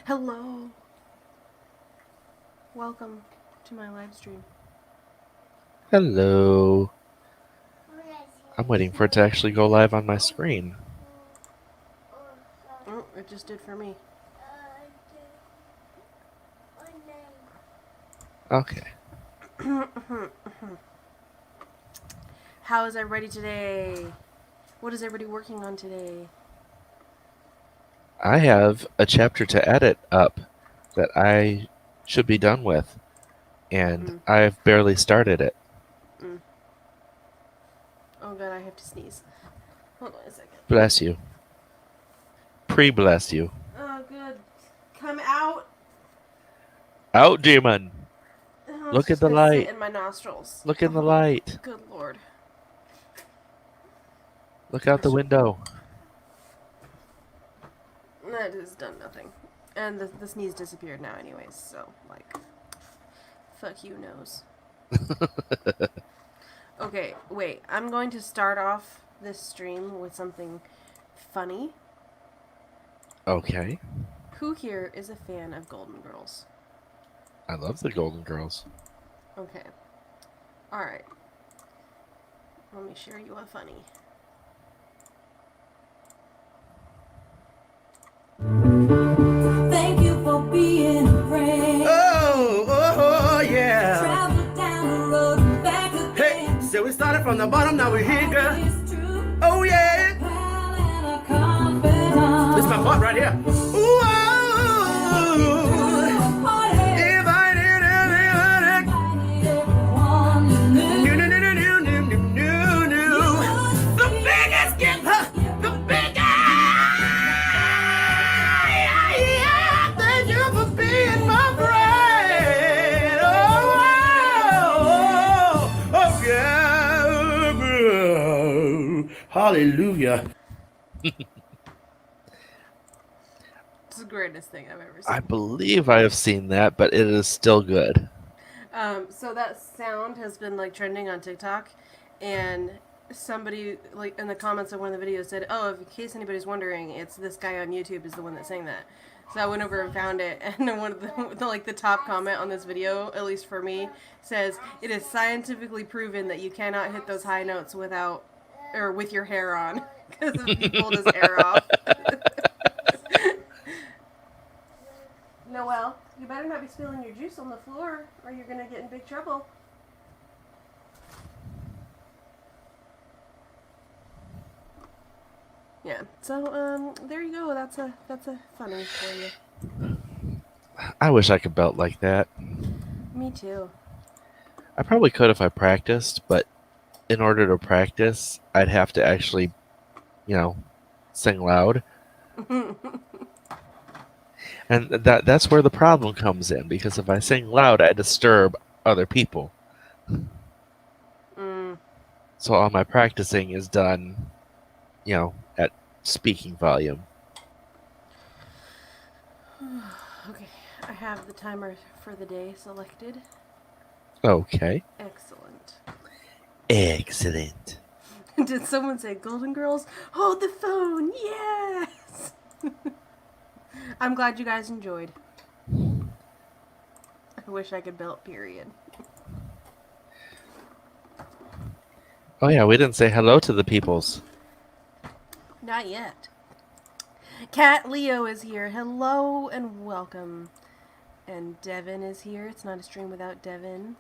Hello. Welcome to my live stream. Hello. I'm waiting for it to actually go live on my screen. Oh, it just did for me. Okay. How is everybody today? What is everybody working on today? I have a chapter to edit up that I should be done with, and Mm, I've barely started it. mm. Oh god, I have to sneeze. Hold on a second. Bless you. Pre-bless you. Oh good. Come out. Out, demon! Oh, it's Look at just the gonna sit light. in my nostrils. Look in the Oh, light. good lord. Look out the window. That has done nothing. And the sneeze disappeared now anyways, so, like, fuck you, nose. Okay, wait. I'm going to start off this stream with something funny. Okay. Who here is a fan of Golden Girls? I love the Golden Girls. Okay. Alright. Let me share you a funny. Thank you for being a friend. Oh, yeah. Travel down the road and back again. Hey, so we started from the bottom, now we're here, girl. It's true. Oh, yeah. Pal and a confidant. This is my part right here. Ooh, oh, Party. if I did everybody. Everyone you knew. New. The biggest gift, the biggest. Yeah, thank you for being my friend. Oh, yeah. Hallelujah. It's the greatest thing I've ever I seen. believe I have seen that, but it is still good. So that sound has been, like, trending on TikTok, and somebody, like, in the comments of one of the videos said, oh, if in case anybody's wondering, it's this guy on YouTube is the one that sang that. So I went over and found it, and then one of the top comment on this video, at least for me, says, it is scientifically proven that you cannot hit those high notes without, or with your hair on, because if he pulled his hair off. Noelle, you better not be spilling your juice on the floor, or you're gonna get in big trouble. Yeah. So there you go. That's a funny for you. I wish I could belt like that. Me too. I probably could if I practiced, but in order to practice, I'd have to actually, sing loud. And that's where the problem comes in, because if I sing loud, I disturb other people. Mm. So all my practicing is done, at speaking volume. Okay. I have the timer for the day selected. Okay. Excellent. Excellent. Did someone say Golden Girls? Hold the phone. Yes. I'm glad you guys enjoyed. I wish I could belt. Period. Oh yeah, we didn't say hello to the peoples. Not yet. Cat Leo is here. Hello and welcome. And Devin is here. It's not a stream without Devin.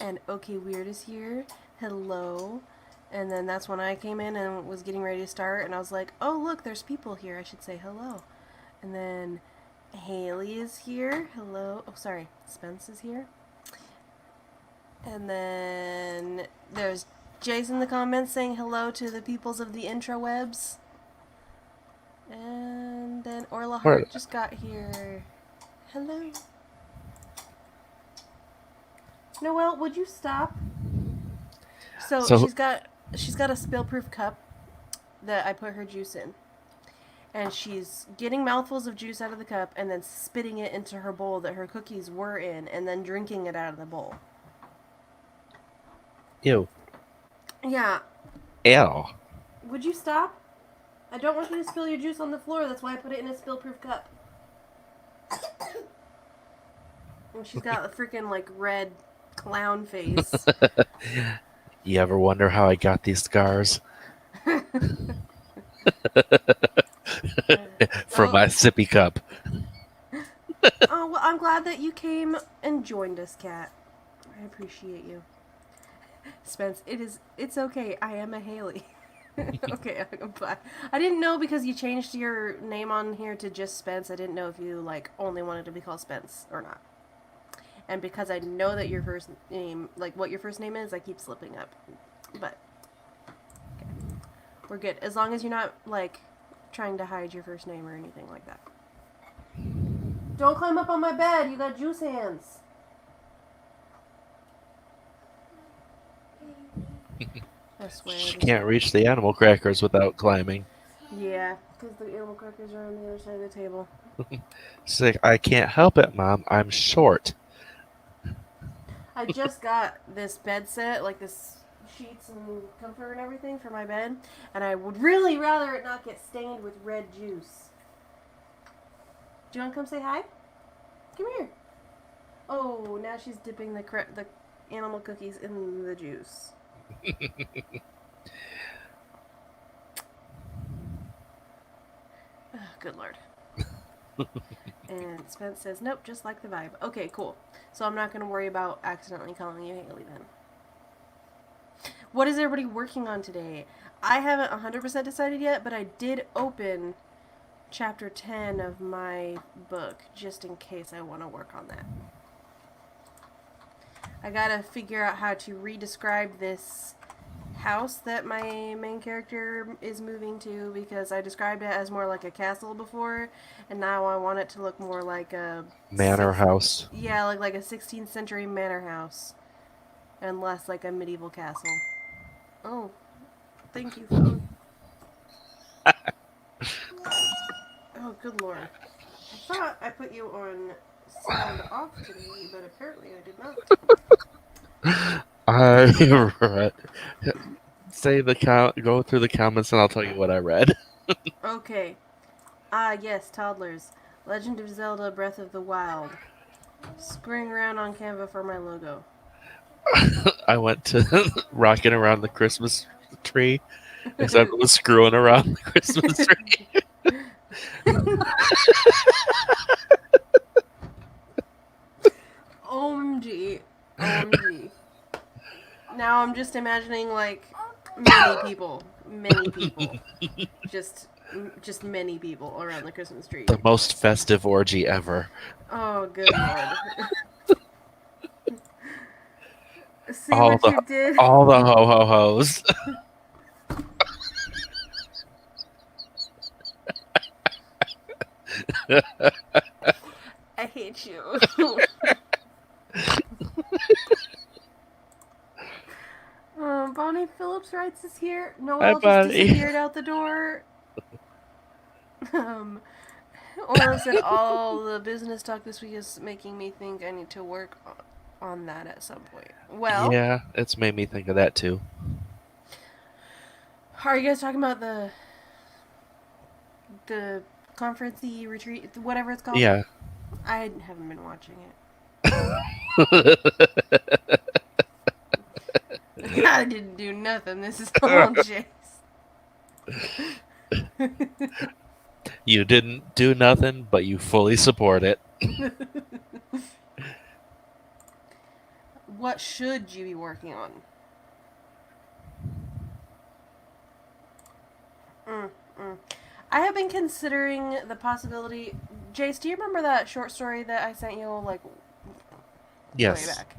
And OK Weird is here. Hello. And then that's when I came in and was getting ready to start. And I was like, oh, look, there's people here. I should say hello. And then Haley is here. Hello. Oh, sorry. Spence is here. And then there's Jason in the comments saying hello to the peoples of the intrawebs. And then Orla Hart just got here. Hello. Noelle, would you stop? So she's got a spill-proof cup that I put her juice in. And she's getting mouthfuls of juice out of the cup and then spitting it into her bowl that her cookies were in and then drinking it out of the bowl. Ew. Yeah. Ew. Would you stop? I don't want you to spill your juice on the floor. That's why I put it in a spill-proof cup. And she's got a freaking like red clown face. You ever wonder how I got these scars? From Oh. my sippy cup. Oh, well, I'm glad that you came and joined us, Kat. I appreciate you. Spence, it's okay. I am a Haley. Okay, bye. I didn't know because you changed your name on here to just Spence. I didn't know if you like only wanted to be called Spence or not. And because I know that your first name, like what your first name is, I keep slipping up. But okay. We're good. As long as you're not like trying to hide your first name or anything like that. Don't climb up on my bed. You got juice hands. I swear. She can't reach the animal crackers without climbing. Yeah, because the animal crackers are on the other side of the table. She's like, I can't help it, Mom. I'm short. I just got this bed set, like this sheets and comfort and everything for my bed, and I would really rather it not get stained with red juice. Do you want to come say hi? Come here. Oh, now she's dipping the animal cookies in the juice. Oh, good lord. And Spence says, nope, just like the vibe. Okay, cool. So I'm not going to worry about accidentally calling you Haley then. What is everybody working on today? I haven't 100% decided yet, but I did open chapter 10 of my book just in case I want to work on that. I gotta figure out how to re-describe this house that my main character is moving to because I described it as more like a castle before, and now I want it to look more like a Manor house. Yeah, like a 16th century manor house, and less like a medieval castle. Oh, thank you, phone. Oh, good lord! I thought I put you on sound off today, but apparently I did not. I read. Say the go through the comments and I'll tell you what I read. Okay. Yes, toddlers. Legend of Zelda Breath of the Wild. Screwing around on Canva for my logo. I went to rocking around the Christmas tree, except it was screwing around the Christmas tree. OMG. OMG. Now I'm just imagining, like, many people. Many people. Just many people around the Christmas tree. The most festive orgy ever. Oh, good lord. See All what you did? All the ho ho hos. I hate you. Bonnie Phillips writes is here. Noel just Bonnie. disappeared out the door. Oil said all the business talk this week is making me think I need to work on that at some point. Well, Yeah, it's made me think of that too. are you guys talking about the conference-y retreat, whatever it's called? Yeah. I haven't been watching it. I didn't do nothing. This is all Jace. You didn't do nothing, but you fully support it. What should you be working on? I have been considering the possibility. Jace, do you remember that short story that I sent you like Yes. way back?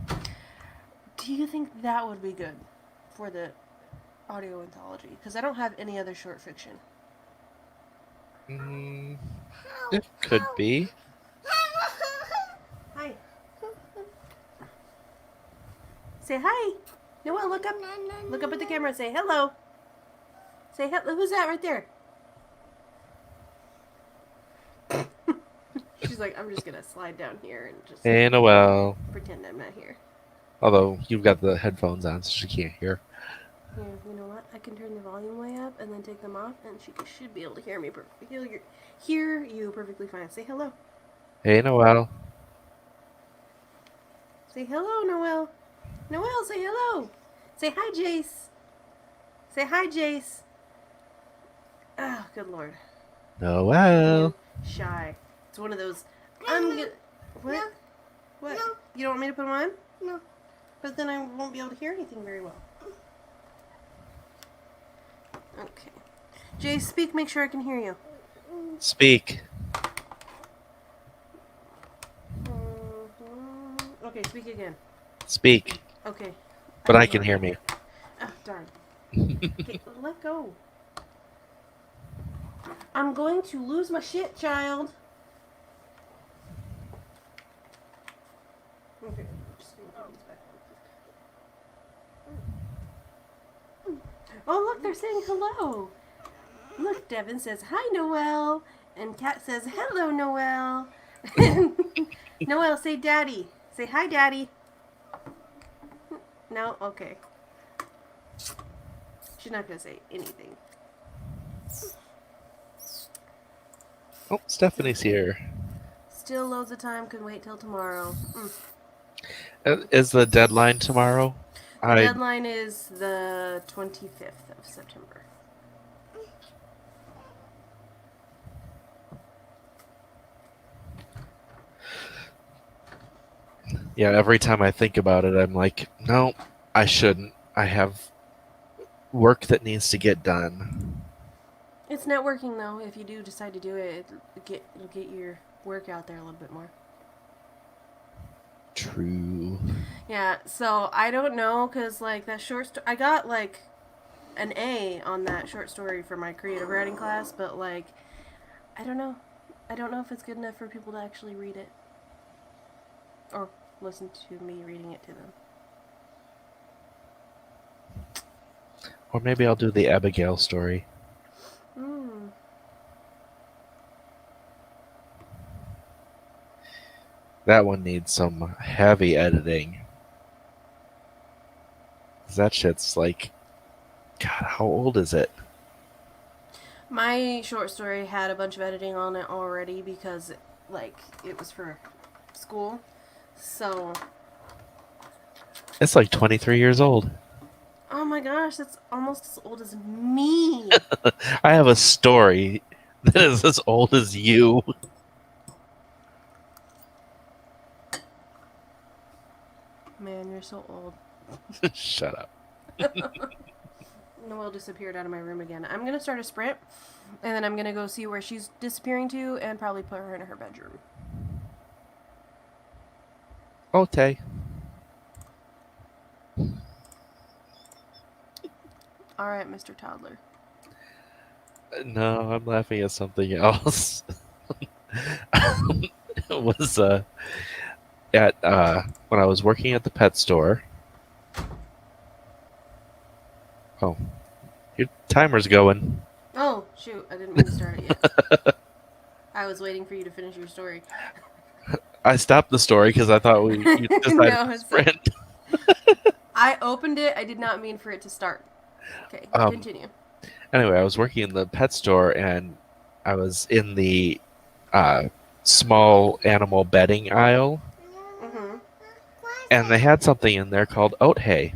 Do you think that would be good for the audio anthology? Because I don't have any other short fiction. It could be. Hi. Say hi. Noel, look up. Look up at the camera and say hello. Say hello. Who's that right there? She's like, I'm just gonna slide down here and just Hey, Noel. pretend I'm not here. Although you've got the headphones on, so she can't hear. Here, you know what? I can turn the volume way up and then take them off, and she should be able to hear me perfectly. Hear you perfectly fine. Say hello. Hey, Noel. Say hello, Noelle. Noelle, say hello. Say hi, Jace. Say hi, Jace. Oh, good lord. Noel. Shy. It's one of those. I'm gonna. What? No. What? No. You don't want me to put them on? No. But then I won't be able to hear anything very well. Okay. Jace, speak. Make sure I can hear you. Speak. Okay, speak again. Speak. Okay. But I can hear me. Oh, darn. Okay, let go. I'm going to lose my shit, child. Okay, just gonna put these back on. Oh, look, they're saying hello. Look, Devin says, hi, Noelle. And Kat says, hello, Noelle. Noelle, say daddy. Say hi, daddy. No? Okay. She's not going to say anything. Oh, Stephanie's here. Still loads of time. Can wait till tomorrow. Is the deadline tomorrow? The deadline is the 25th of September. Yeah, every time I think about it, I'm like, no, I shouldn't. I have work that needs to get done. It's networking, though. If you do decide to do it, it'll get your work out there a little bit more. True. Yeah, so I don't know, because, like, that short story... I got, like, an A on that short story for my creative writing class, but, like, I don't know. I don't know if it's good enough for people to actually read it. Or listen to me reading it to them. Or maybe I'll do the Abigail story. Mm. That one needs some heavy editing. 'Cause that shit's like, God, how old is it? My short story had a bunch of editing on it already because, like, it was for school. So, It's like 23 years old. oh my gosh, that's almost as old as me. I have a story that is as old as you. Man, you're so old. Shut up. Noelle disappeared out of my room again. I'm gonna start a sprint, and then I'm gonna go see where she's disappearing to, and probably put her in her bedroom. Okay. All right, Mr. Toddler. No, I'm laughing at something else. It was at when I was working at the pet store. Oh, your timer's going. Oh shoot, I didn't mean to start it yet. I was waiting for you to finish your story. I stopped the story because I thought you decided No, to it's sprint. I opened it. I did not mean for it to start. Okay, continue. Anyway, I was working in the pet store and I was in the small animal bedding aisle, Mm-hmm. and they had something in there called oat hay.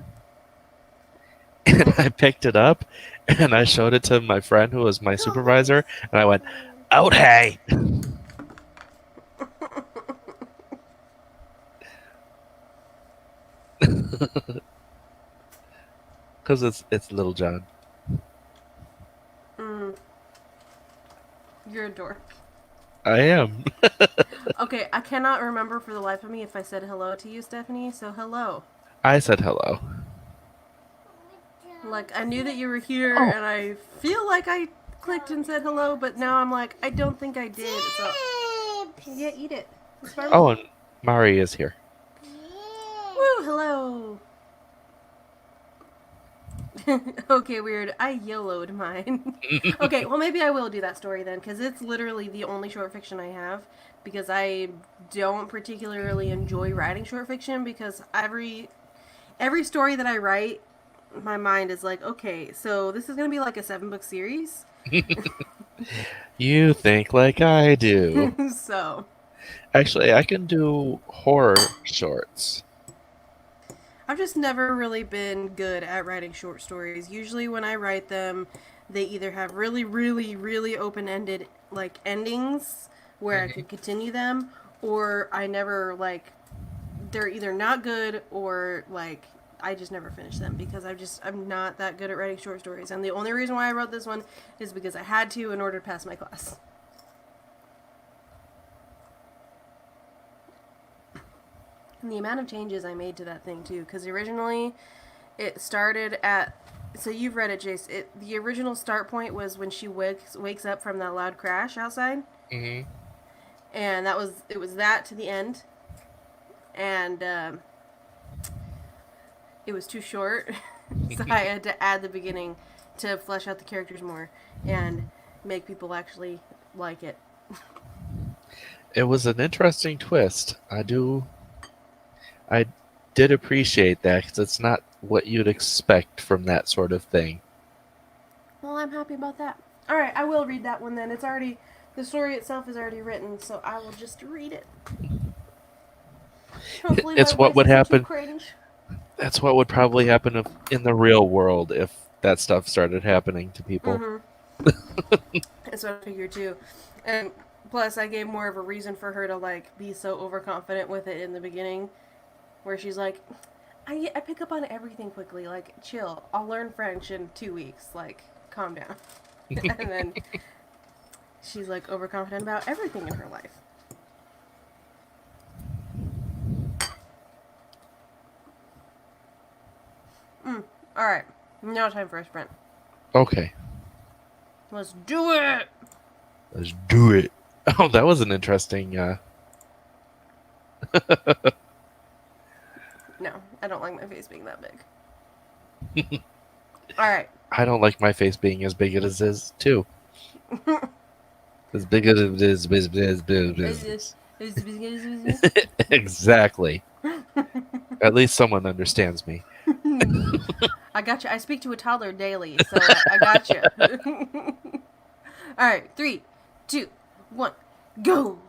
And I picked it up and I showed it to my friend who was my supervisor, and I went, oat hay! Because it's Little John. Mm. You're a dork. I am. Okay, I cannot remember for the life of me if I said hello to you, Stephanie, so hello. I said hello. Like, I knew that you were here, Oh. and I feel like I clicked and said hello, but now I'm like, I don't think I did, so... Yeah, eat it. It's fine. Oh, and Mari is here. Woo, hello! Okay, weird. I YOLO'd mine. Okay, well, maybe I will do that story then, because it's literally the only short fiction I have, because I don't particularly enjoy writing short fiction, because every story that I write, my mind is like, okay, so this is going to be like a 7-book series. You think like I do. So, Actually, I can do horror shorts. I've just never really been good at writing short stories. Usually when I write them, they either have really, really, really open-ended like endings where I could continue them, or I never like they're either not good or like I just never finish them because I'm not that good at writing short stories. And the only reason why I wrote this one is because I had to in order to pass my class. And the amount of changes I made to that thing too, because originally it started at. So you've read it, Jace. The original start point was when she wakes up from that loud crash outside, Mm-hmm. and it was that to the end, and it was too short, so I had to add the beginning to flesh out the characters more and make people actually like it. It was an interesting twist. I did appreciate that because it's not what you'd expect from that sort of thing. Well, I'm happy about that. All right, I will read that one then. The story itself is already written, so I will just read it. Hopefully, It's my what voice would isn't too happen. cringe. That's what would probably happen in the real world if that stuff started happening to people. That's what I figured too. And plus, I gave more of a reason for her to like be so overconfident with it in the beginning, where she's like, I pick up on everything quickly. Like, chill. I'll learn French in 2 weeks. Like, calm down. And then she's like overconfident about everything in her life. All right, now time for a sprint. Okay, Let's do it. let's do it. Oh, that was an interesting. No, I don't like my face being that big. All right. I don't like my face being as big as it is too. As big as it is. Exactly. At least someone understands me. I got you. I speak to a toddler daily, so I got you. All right, 3, 2, 1, go.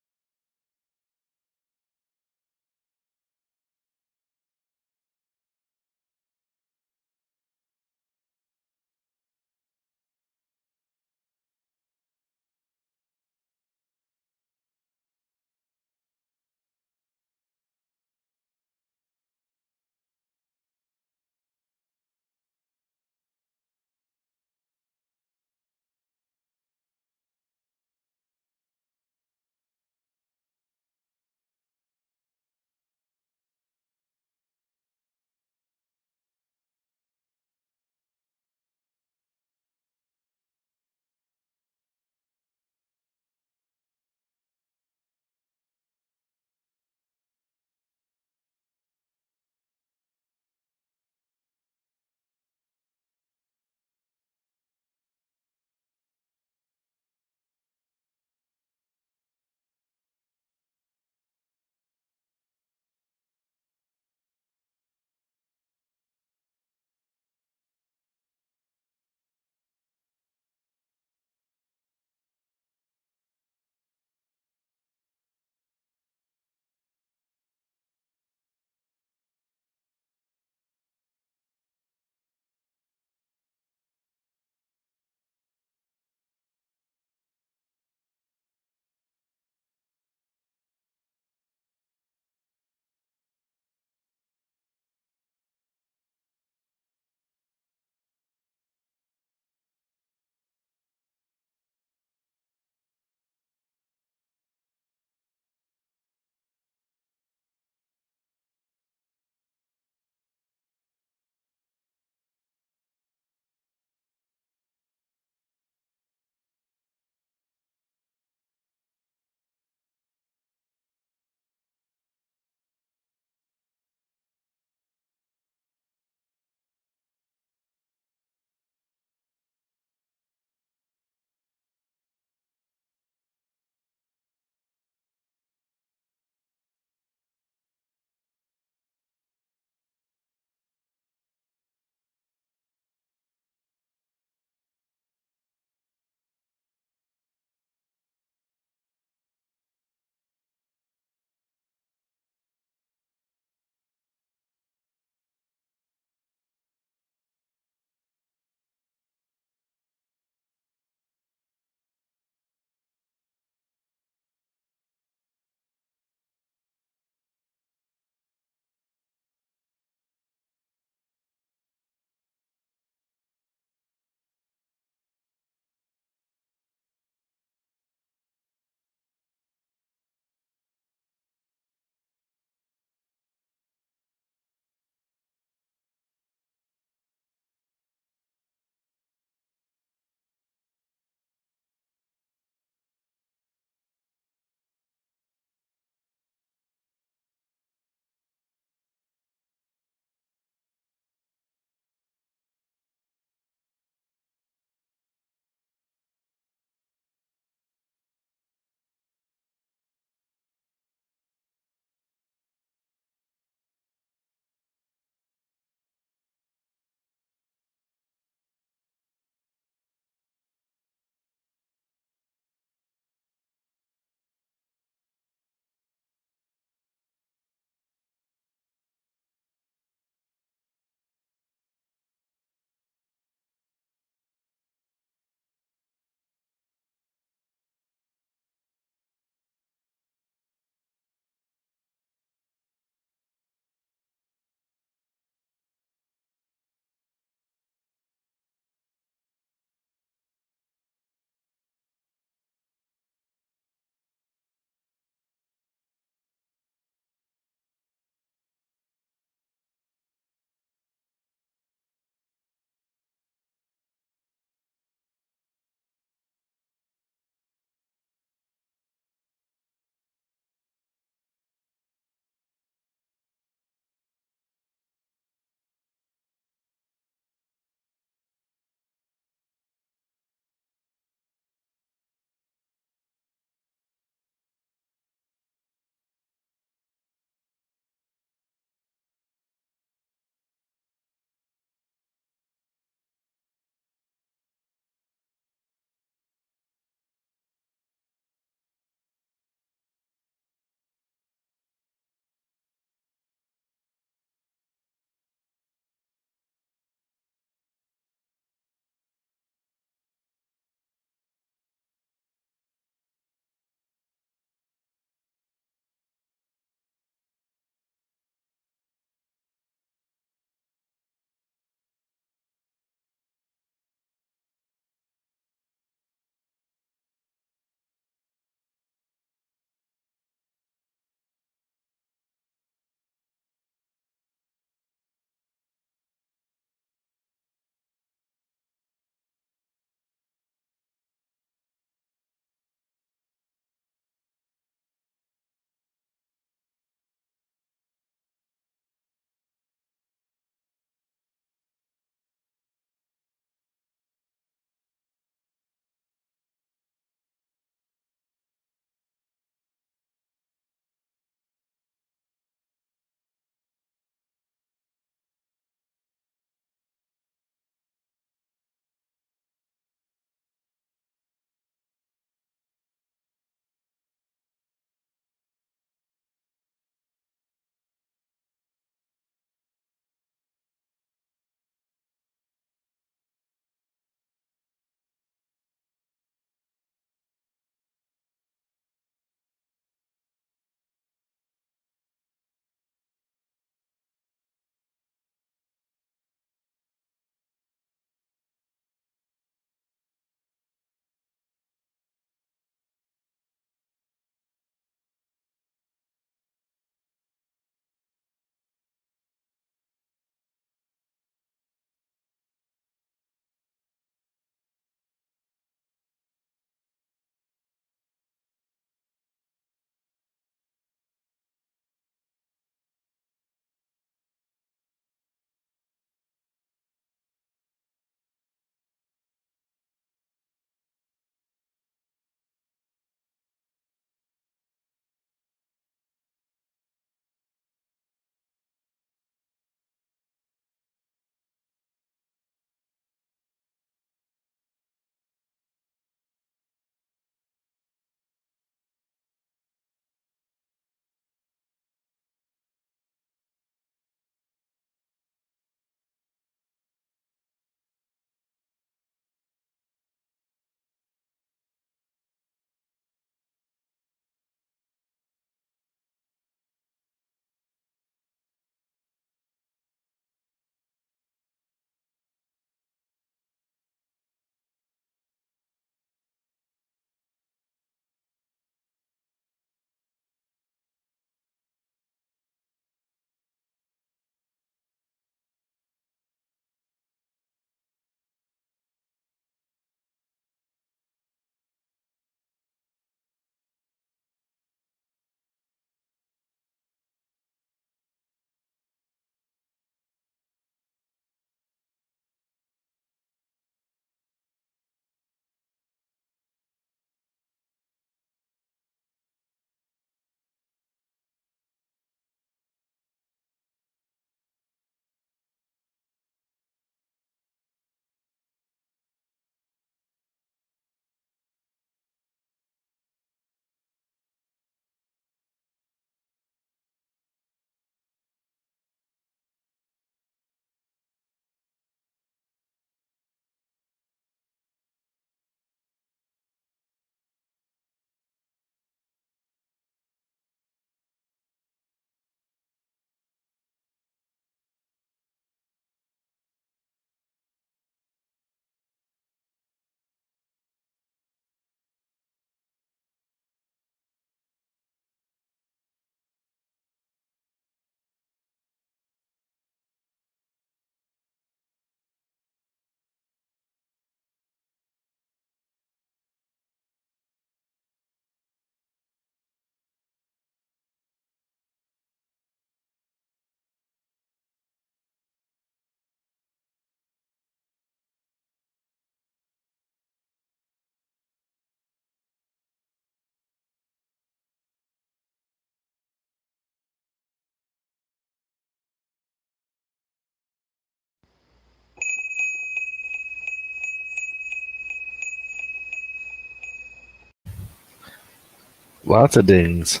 Lots of dings.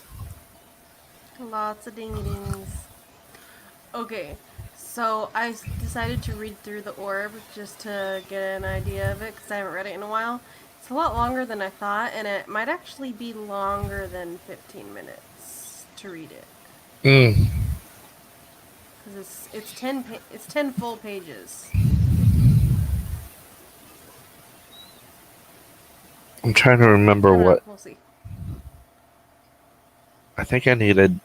Lots of ding dings. Okay, so I decided to read through the orb just to get an idea of it because I haven't read it in a while. It's a lot longer than I thought, and it might actually be longer than 15 minutes to read it Mm. because it's 10 full pages. I'm trying to remember I don't know, what. we'll see. I think I needed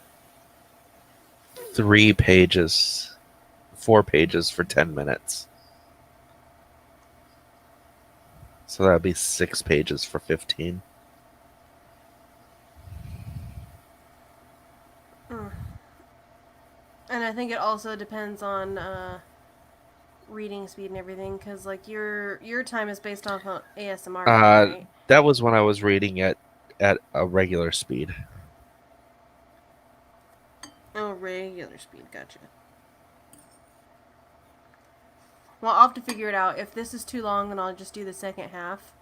4 pages for 10 minutes. So that'd be 6 pages for 15. And I think it also depends on reading speed and everything because like your time is based off of ASMR, right? That was when I was reading it at a regular speed. Oh, regular speed, gotcha. Well, I'll have to figure it out. If this is too long, then I'll just do the second half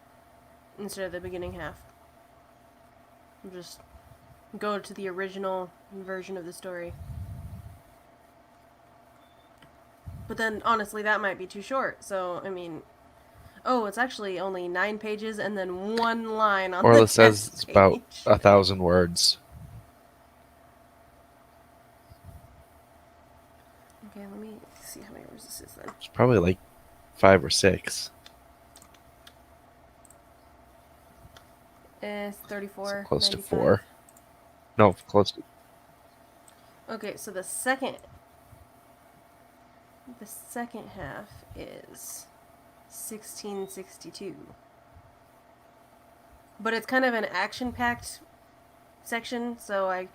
instead of the beginning half. I'll just go to the original version of the story. But then, honestly, that might be too short. So, I mean... Oh, it's actually only 9 pages and then 1 line on the Orla says next it's about page. 1,000 words. Okay, let me see how many words this is then. It's probably like 5 or 6. It's 34. So close to 95. 4. No, close to. Okay, so the second half is 1662. But it's kind of an action-packed section, so I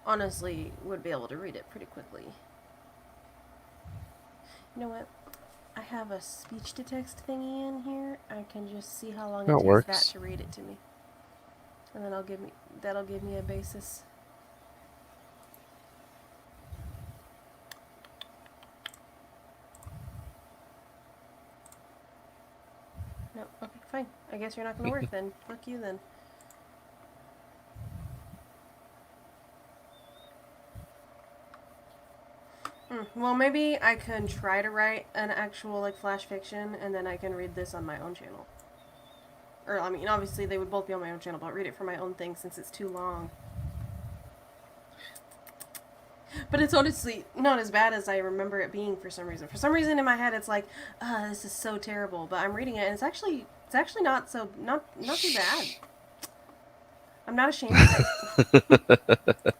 honestly would be able to read it pretty quickly. You know what? I have a speech-to-text thingy in here. I can just see how long That it takes works. that to read it to me. And then that'll give me a basis. No, okay, fine. I guess you're not gonna work then. Fuck you then. Well, maybe I can try to write an actual like flash fiction, and then I can read this on my own channel. Or I mean, obviously they would both be on my own channel, but I'll read it for my own thing since it's too long. But it's honestly not as bad as I remember it being for some reason. For some reason in my head it's like, this is so terrible. But I'm reading it and it's actually not too bad. I'm not ashamed of it.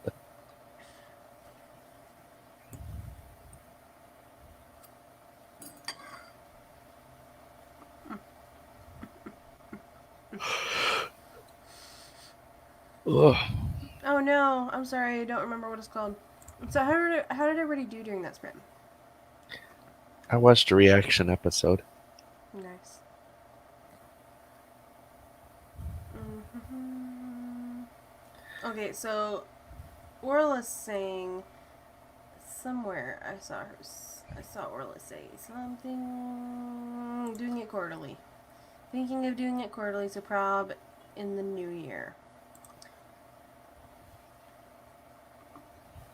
Ugh. Oh no, I'm sorry, I don't remember what it's called. So how did everybody do during that sprint? I watched a reaction episode. Nice. Mm-hmm. Okay, so Orla's saying somewhere I saw Orla say something doing it quarterly. Thinking of doing it quarterly, so prob in the new year.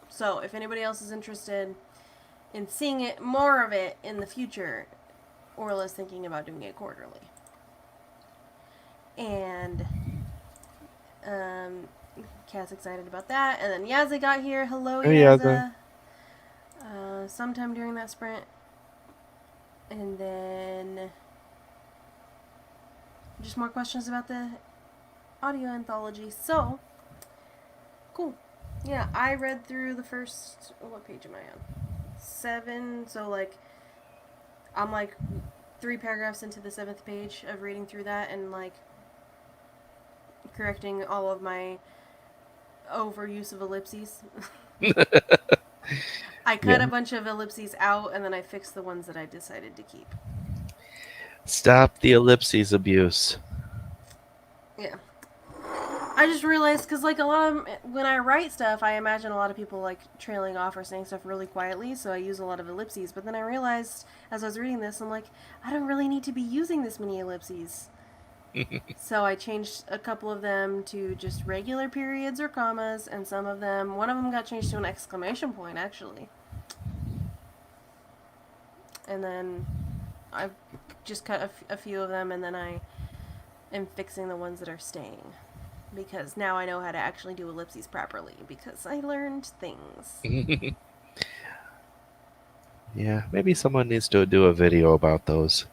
So if anybody else is interested in seeing it, more of it in the future, Orla's thinking about doing it quarterly. And Kat's excited about that. And then Yazza got here. Hello, Hey, Yazza. Sometime during that sprint. And then just more questions about the audio anthology. So, cool. Yeah, I read through the first, what page am I on? 7, so like, I'm like 3 paragraphs into the 7th page of reading through that and like correcting all of my overuse of ellipses. I cut a bunch of ellipses out and then I fixed the ones that I decided to keep. Stop the ellipses abuse. Yeah. I just realized, because, like, a lot of, when I write stuff, I imagine a lot of people, like, trailing off or saying stuff really quietly, so I use a lot of ellipses. But then I realized, as I was reading this, I'm like, I don't really need to be using this many ellipses. So I changed a couple of them to just regular periods or commas, and one of them got changed to an exclamation point, actually. And then I've just cut a few of them, and then I am fixing the ones that are staying. Because now I know how to actually do ellipses properly, because I learned things. Yeah, maybe someone needs to do a video about those.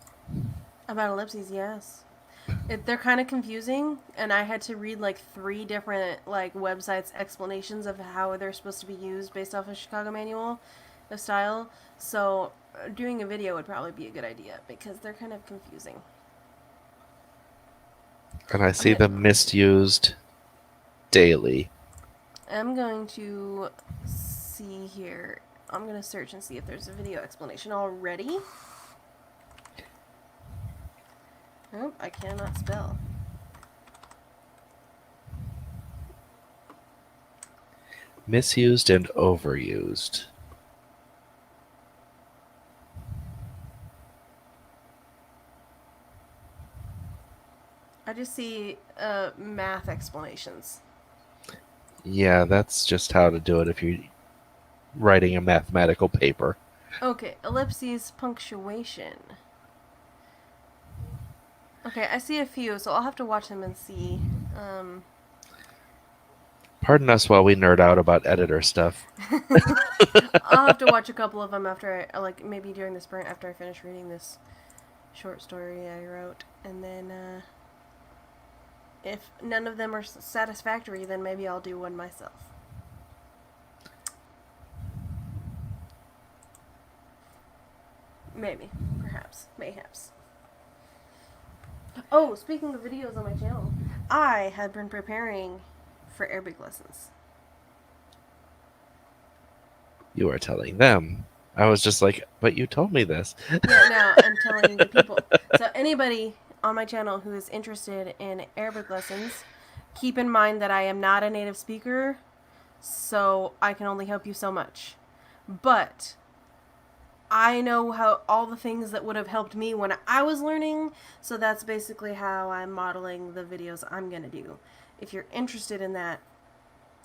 About ellipses, yes. They're kind of confusing, and I had to read like 3 different like websites' explanations of how they're supposed to be used based off of Chicago Manual of Style. So doing a video would probably be a good idea because they're kind of confusing. And I see them misused daily. I'm going to see here. I'm going to search and see if there's a video explanation already. Nope, I cannot spell. Misused and overused. I just see math explanations. Yeah, that's just how to do it if you're writing a mathematical paper. Okay, ellipses punctuation. Okay, I see a few, so I'll have to watch them and see. Pardon us while we nerd out about editor stuff. I'll have to watch a couple of them after like maybe during the sprint after I finish reading this short story I wrote, and then if none of them are satisfactory, then maybe I'll do one myself. Maybe, perhaps, mayhaps. Oh, speaking of videos on my channel, I have been preparing for Arabic lessons. You are telling them. I was just like, but you told me this. Yeah, now I'm telling the people. So anybody on my channel who is interested in Arabic lessons, keep in mind that I am not a native speaker, so I can only help you so much. But I know how all the things that would have helped me when I was learning, so that's basically how I'm modeling the videos I'm going to do. If you're interested in that,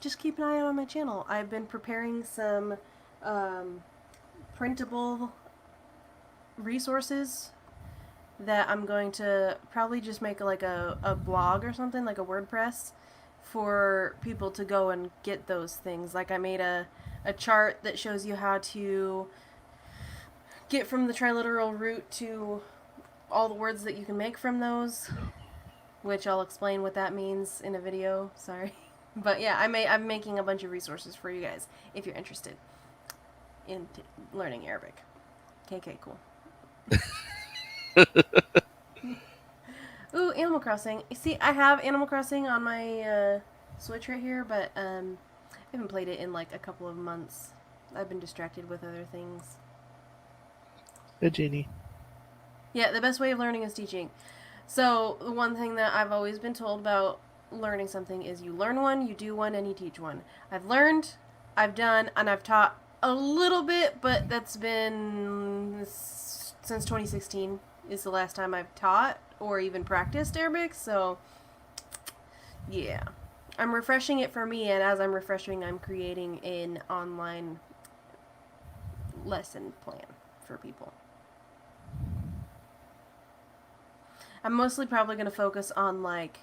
just keep an eye out on my channel. I've been preparing some printable resources that I'm going to probably just make like a blog or something, like a WordPress, for people to go and get those things. Like I made a chart that shows you how to get from the triliteral root to all the words that you can make from those, which I'll explain what that means in a video. Sorry. But yeah, I'm making a bunch of resources for you guys if you're interested in learning Arabic. KK, cool. Ooh, Animal Crossing. You see, I have Animal Crossing on my Switch right here, but I haven't played it in like a couple of months. I've been distracted with other things. Hey, Jeannie. Yeah, the best way of learning is teaching. So, the one thing that I've always been told about learning something is you learn one, you do one, and you teach one. I've learned, I've done, and I've taught a little bit, but that's been since 2016 is the last time I've taught or even practiced Arabic, so yeah. I'm refreshing it for me, and as I'm refreshing, I'm creating an online lesson plan for people. I'm mostly probably going to focus on like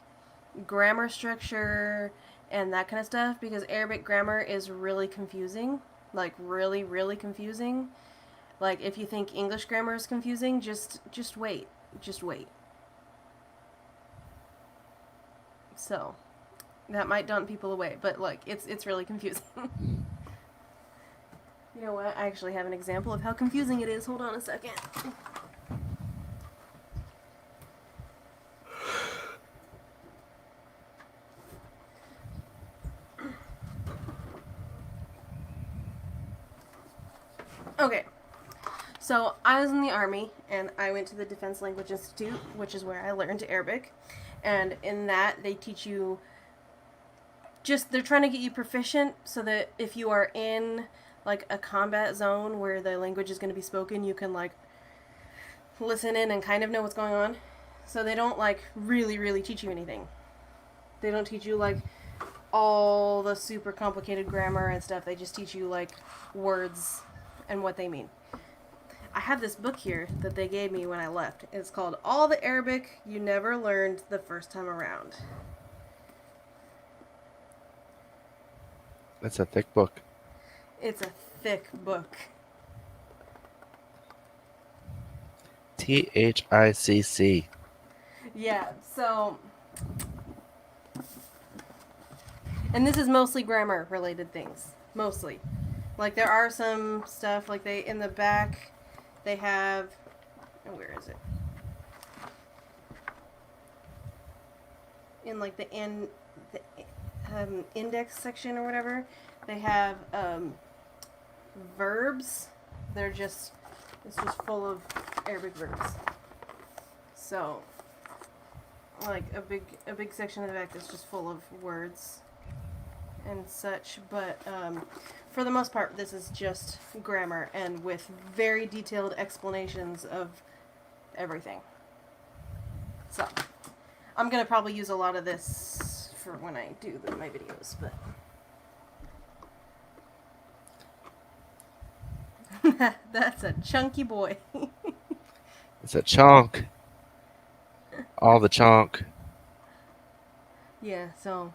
grammar structure and that kind of stuff because Arabic grammar is really confusing. Like really, really confusing. Like if you think English grammar is confusing, just wait. Just wait. So, that might daunt people away, but like it's really confusing. You know what? I actually have an example of how confusing it is. Hold on a second. Okay, so I was in the Army, and I went to the Defense Language Institute, which is where I learned Arabic, and in that, they teach you, they're trying to get you proficient, so that if you are in, like, a combat zone where the language is going to be spoken, you can, like, listen in and kind of know what's going on. So they don't like really teach you anything. They don't teach you like all the super complicated grammar and stuff. They just teach you like words and what they mean. I have this book here that they gave me when I left. It's called All the Arabic You Never Learned the First Time Around. That's a thick book. It's a thick book. THICC. Yeah, so... And this is mostly grammar related things. Mostly. Like there are some stuff, like they, in the back, they have... Oh, where is it? In like the index section or whatever, they have verbs. They're just, it's just full of Arabic verbs. So, like a big section of the back is just full of words and such. But for the most part, this is just grammar and with very detailed explanations of everything. So, I'm gonna probably use a lot of this for when I do my videos, but that's a chunky boy. It's a chunk. All the chunk. Yeah, so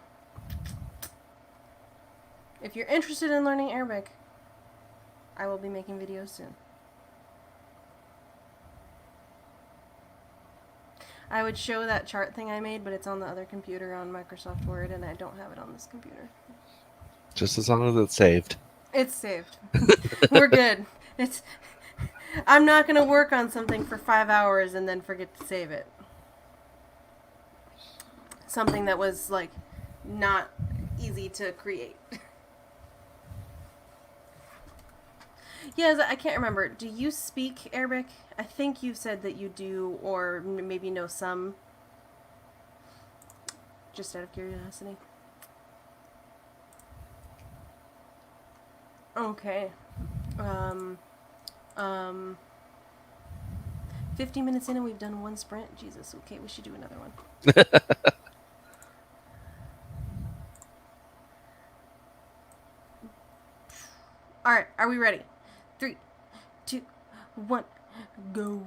if you're interested in learning Arabic, I will be making videos soon. I would show that chart thing I made, but it's on the other computer on Microsoft Word, and I don't have it on this computer. Just as long as it's saved. It's saved. We're good. I'm not going to work on something for 5 hours and then forget to save it. Something that was, like, not easy to create. Yes, I can't remember. Do you speak Arabic? I think you said that you do, or maybe know some. Just out of curiosity. Okay. 50 minutes in and we've done one sprint. Jesus, okay, we should do another one. Alright, are we ready? 3, 2, 1, go.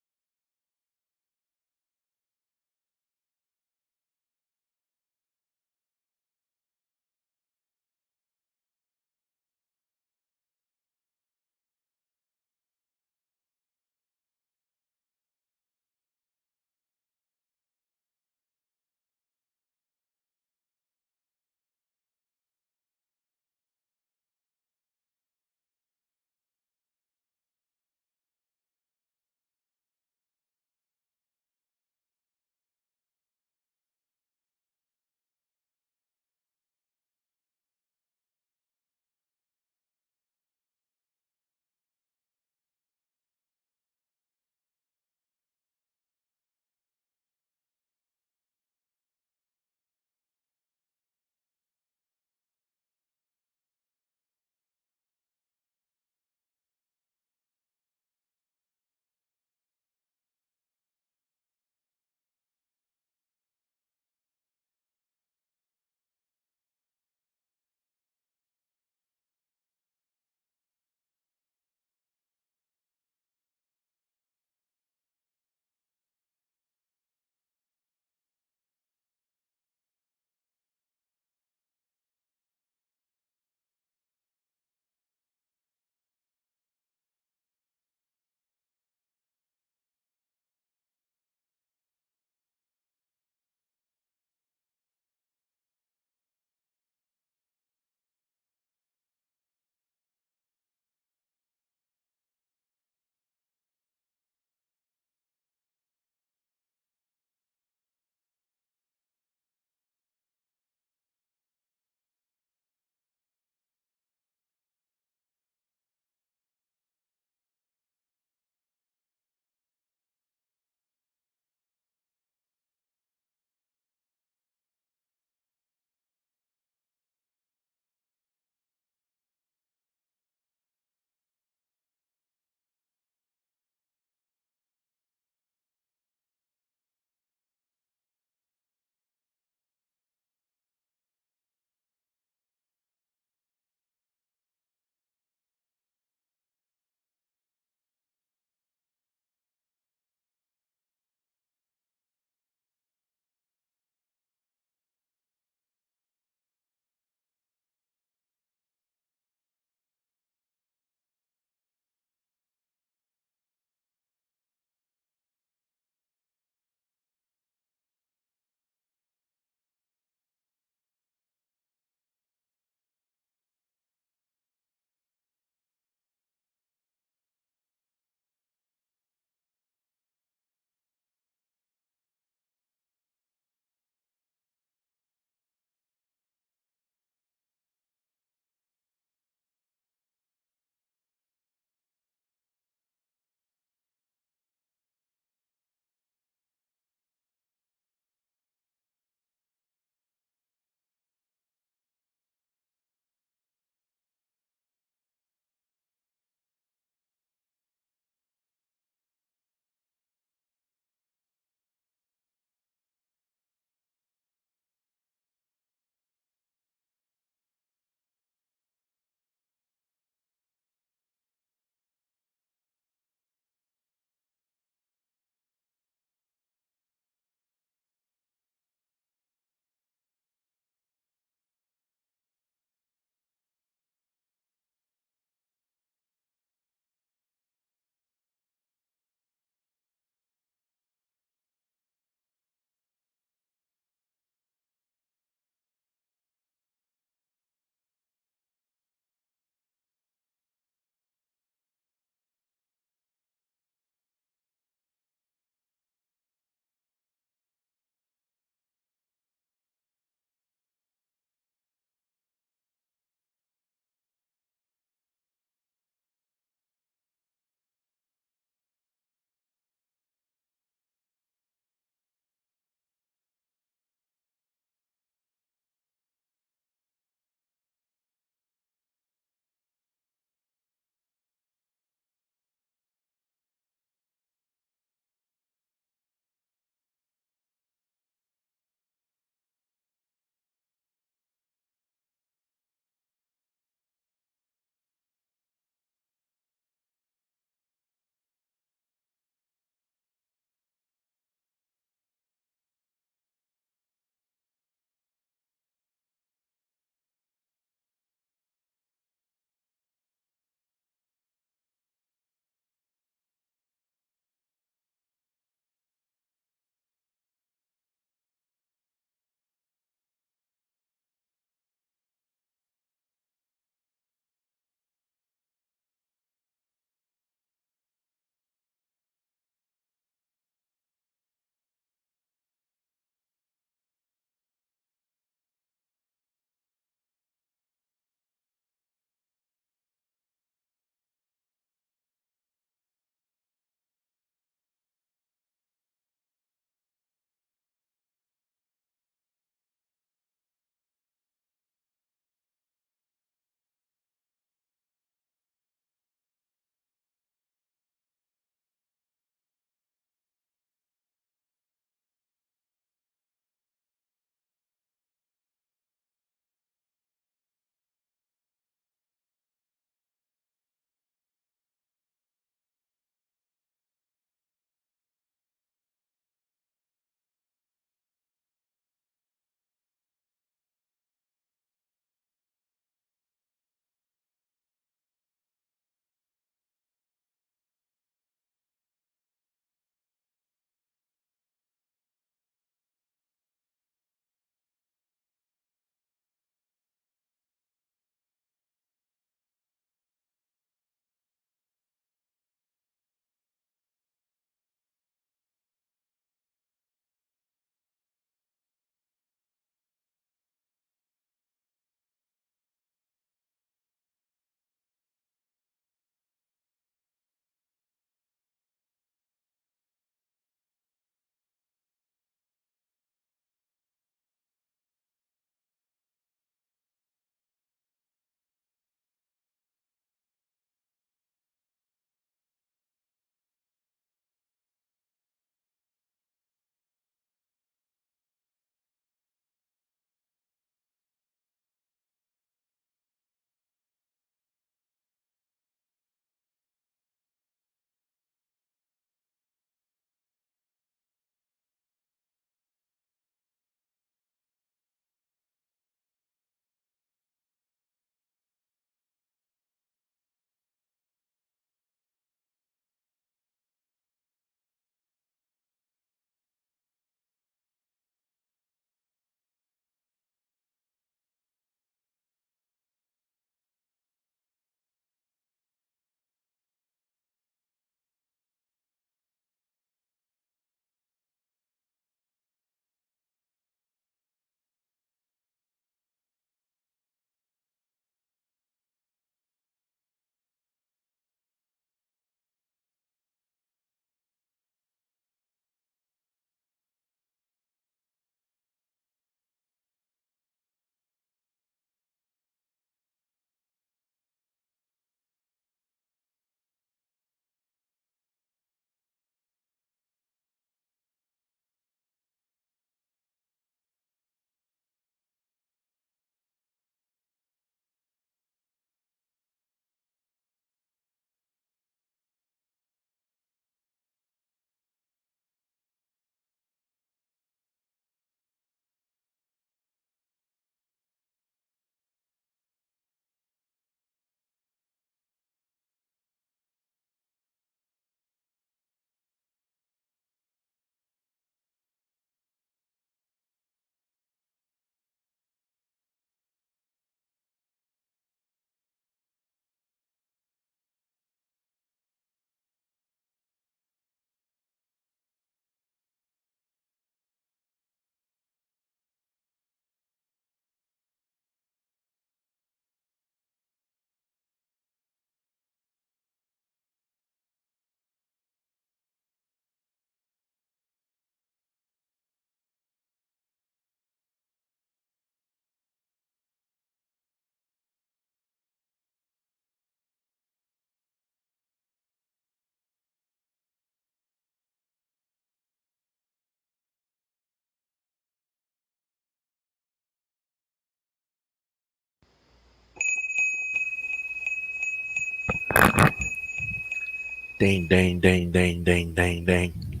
Ding, ding, ding, ding, ding, ding, ding.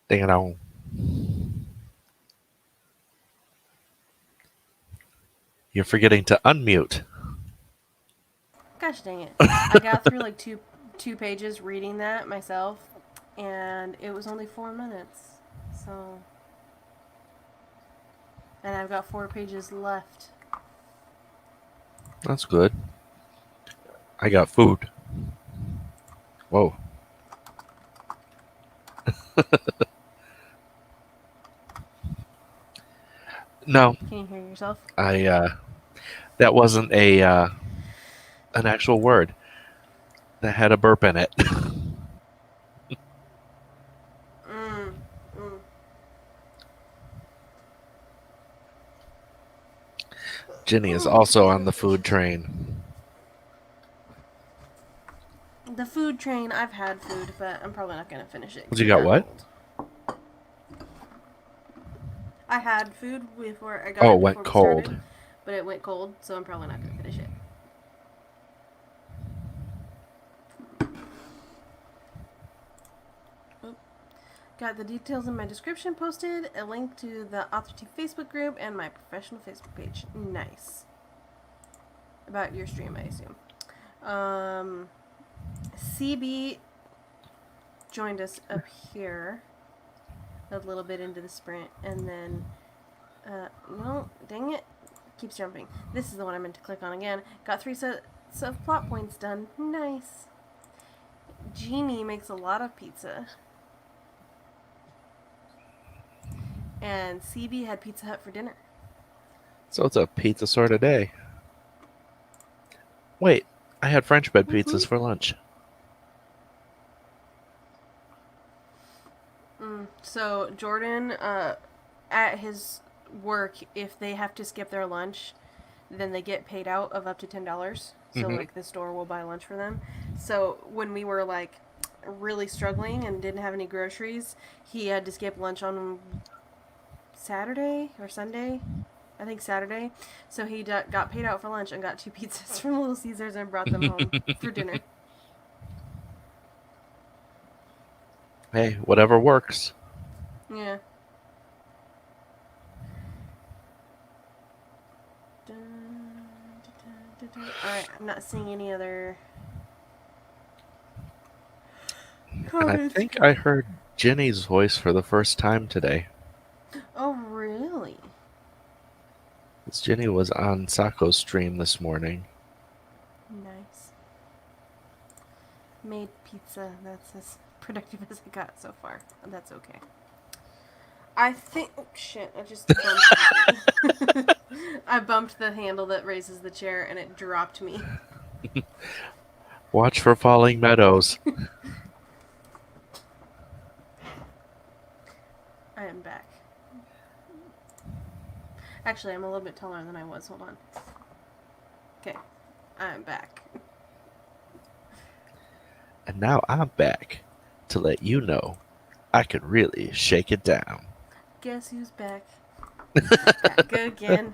Ding it on. You're forgetting to unmute. Gosh dang it. I got through like two pages reading that myself, and it was only 4 minutes. So. And I've got 4 pages left. That's good. I got food. Whoa. No, Can you hear yourself? that wasn't an actual word. That had a burp in it. Mm. Mm. Ginny is also on the food train. The food train, I've had food, but I'm probably not going to finish it. 'cause You it got what? cold. I had food before I got Oh, it it went before we cold. started, but it went cold, so I'm probably not going to finish it. Got the details in my description posted, a link to the AuthorTube Facebook group, and my professional Facebook page. Nice. About your stream, I assume. CB joined us up here a little bit into the sprint, and then, no, dang it, keeps jumping. This is the one I meant to click on again. Got 3 sets of plot points done. Nice. Jeannie makes a lot of pizza. And CB had Pizza Hut for dinner. So it's a pizza sort of day. Wait, I had French bread pizzas for lunch. So Jordan, at his work, if they have to skip their lunch, then they get paid out of up to $10. So Mhm. like the store will buy lunch for them. So when we were like really struggling and didn't have any groceries, he had to skip lunch on Saturday or Sunday. I think Saturday. So he got paid out for lunch and got 2 pizzas from Little Caesars and brought them home for dinner. Hey, whatever works. Yeah. Alright, I'm not seeing any other And I comments. think I heard Ginny's voice for the first time today. Oh, really? 'Cause Ginny was on Sako's stream this morning. Nice. Made pizza. That's as productive as I got so far. That's okay. I think. Oh, shit. I just bumped. I bumped the handle that raises the chair and it dropped me. Watch for falling meadows. I am back. Actually, I'm a little bit taller than I was. Hold on. Okay. I'm back. And now I'm back to let you know I can really shake it down. Guess who's back? Back again.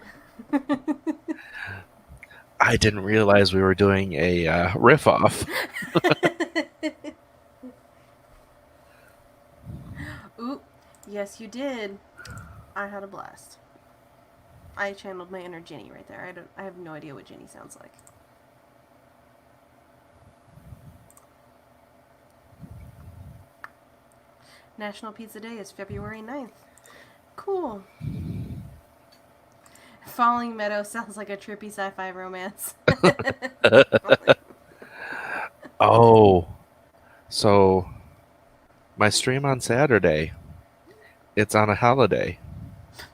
I didn't realize we were doing a riff off. Oop. Yes, you did. I had a blast. I channeled my inner Ginny right there. I have no idea what Ginny sounds like. National Pizza Day is February 9th. Cool. Falling Meadow sounds like a trippy sci-fi romance. Oh, so my stream on Saturday, it's on a holiday.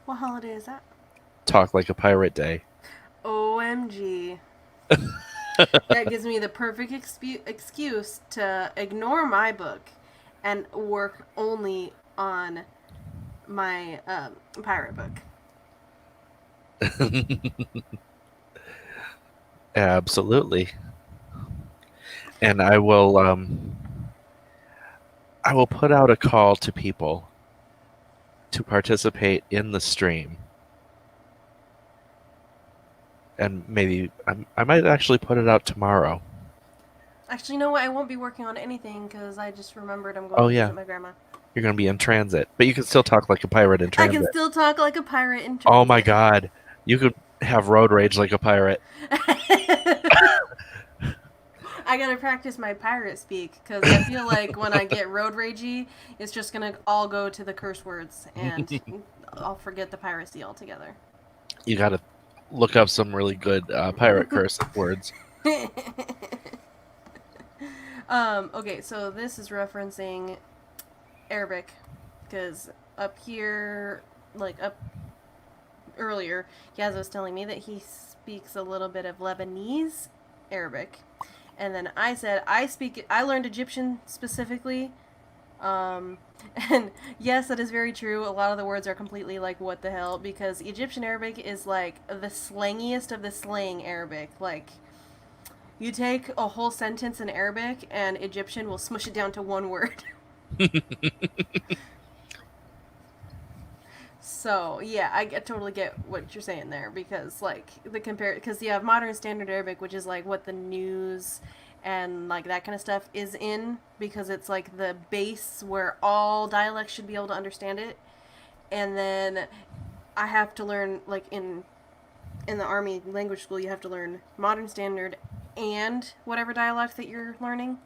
What holiday is that? Talk Like a Pirate Day. OMG. That gives me the perfect excuse to ignore my book and work only on my pirate book. Absolutely. And I will put out a call to people to participate in the stream. And maybe I might actually put it out tomorrow. Actually, you know what? I won't be working on anything because I just remembered I'm going Oh, to yeah. visit my grandma. You're going to be in transit, but you can still talk like a pirate in I transit. can still talk like a pirate in transit. Oh my god. You could have road rage like a pirate. I gotta practice my pirate speak because I feel like when I get road ragey, it's just gonna all go to the curse words and I'll forget the piracy altogether. You got to look up some really good pirate cursive words. Okay, so this is referencing Arabic because up here, like up earlier, Yaz was telling me that he speaks a little bit of Lebanese Arabic. And then I said, I learned Egyptian specifically. And yes, that is very true. A lot of the words are completely like, what the hell? Because Egyptian Arabic is like the slangiest of the slang Arabic. Like, you take a whole sentence in Arabic and Egyptian will smush it down to one word. So yeah, totally get what you're saying there because like because you have modern standard Arabic, which is like what the news and like that kind of stuff is in because it's like the base where all dialects should be able to understand it, and then I have to learn like in the army language school you have to learn modern standard and whatever dialect that you're learning.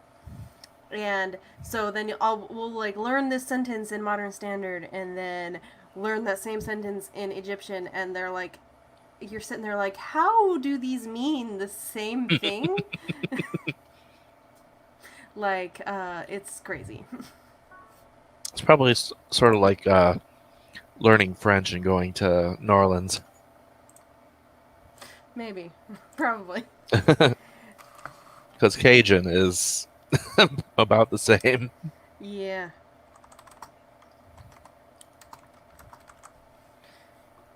And so then we'll like learn this sentence in modern standard and then learn that same sentence in Egyptian, and they're like, you're sitting there like, how do these mean the same thing? Like, it's crazy. It's probably sort of like learning French and going to New Orleans. Maybe. Probably. Because Cajun is about the same. Yeah.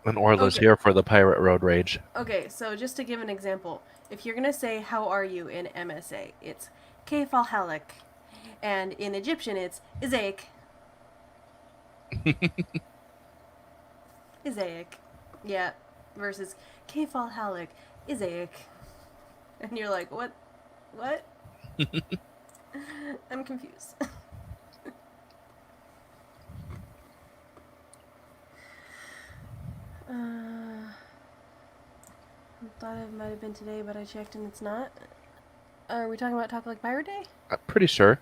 And Orla's Okay. here for the pirate road rage. Okay, so just to give an example, if you're gonna say how are you in MSA, it's Kayf al Halik, and in Egyptian it's Izaik. Izaik. Yeah. Versus Kayf al Halik, Izaik. And you're like, what? What? I'm confused. I thought it might have been today, but I checked and it's not. Are we talking about Talk Like Pirate Day? I'm pretty sure.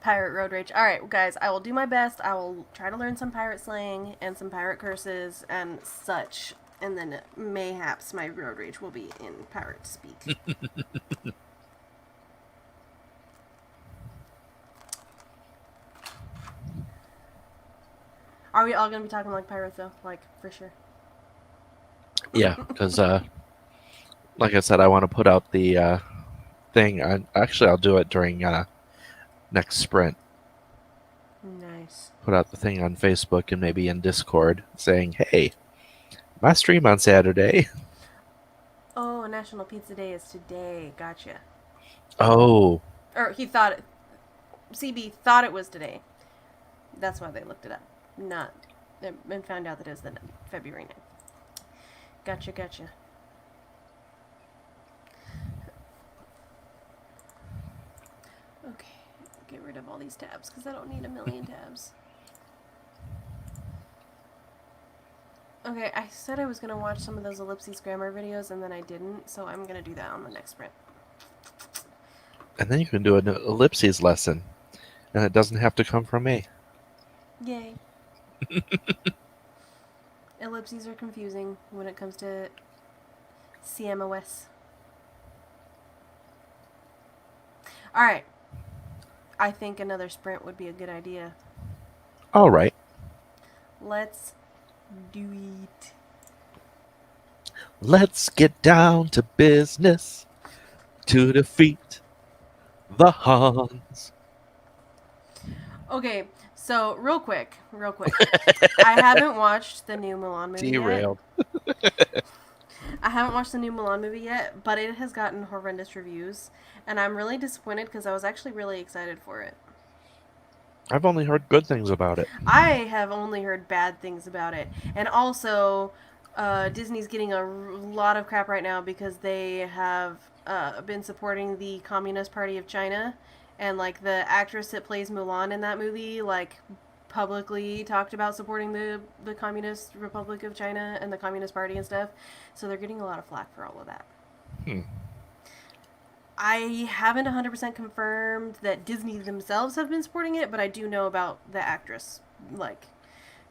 Pirate Road Rage. Alright, guys, I will do my best. I will try to learn some pirate slang and some pirate curses and such. And then mayhaps my road rage will be in pirate speak. Are we all going to be talking like pirates, though? Like, for sure. Yeah, because like I said, I want to put out the thing. I'll do it during next sprint. Nice. Put out the thing on Facebook and maybe in Discord saying, "Hey, my stream on Saturday." Oh, National Pizza Day is today. Gotcha. Oh, Or he thought it. CB thought it was today. That's why they looked it up. Not. And found out that it was the February 9th. Gotcha, gotcha. Okay, get rid of all these tabs because I don't need a million tabs. Okay, I said I was going to watch some of those ellipses grammar videos and then I didn't, so I'm going to do that on the next sprint. and then you can do an ellipses lesson, and it doesn't have to come from me. Yay. Ellipses are confusing when it comes to CMOS. Alright. I think another sprint would be a good idea. All right. Let's do it. Let's get down to business to defeat the Huns. Okay, so real quick. I haven't watched the new Mulan movie Derailed. yet. I haven't watched the new Mulan movie yet, but it has gotten horrendous reviews, and I'm really disappointed because I was actually really excited for it. I've only heard good things about it. I have only heard bad things about it. And also, Disney's getting a lot of crap right now because they have been supporting the Communist Party of China, and like the actress that plays Mulan in that movie, like publicly talked about supporting the Communist Republic of China and the Communist Party and stuff. So they're getting a lot of flack for all of that. Hmm. I haven't 100% confirmed that Disney themselves have been supporting it, but I do know about the actress, like,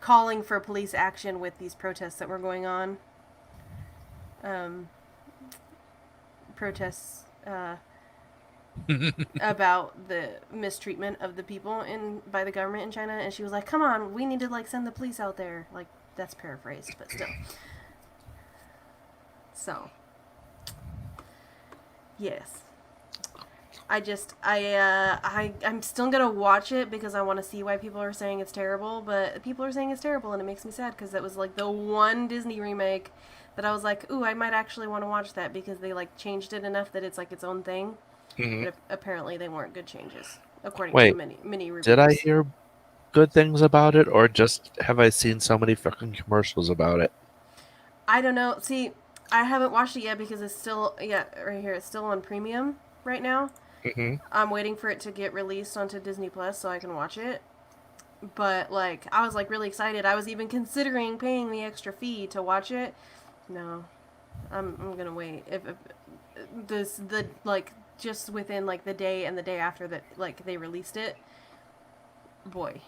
calling for police action with these protests that were going on. Protests about the mistreatment of the people by the government in China, and she was like, "Come on, we need to like send the police out there." Like, that's paraphrased, but still. So, yes. I'm still gonna watch it because I want to see why people are saying it's terrible, but people are saying it's terrible, and it makes me sad because that was like the one Disney remake that I was like, ooh, I might actually want to watch that because they like changed it enough that it's like its own thing. Mhm. But apparently they weren't good changes, according Wait, to many reviews. Did I hear good things about it, or just have I seen so many fucking commercials about it? I don't know. See, I haven't watched it yet because it's still right here. It's still on premium right now. Hmm. I'm waiting for it to get released onto Disney Plus so I can watch it. But like, I was like really excited. I was even considering paying the extra fee to watch it. No, I'm gonna wait. If this the like just within like the day and the day after that like they released it, boy.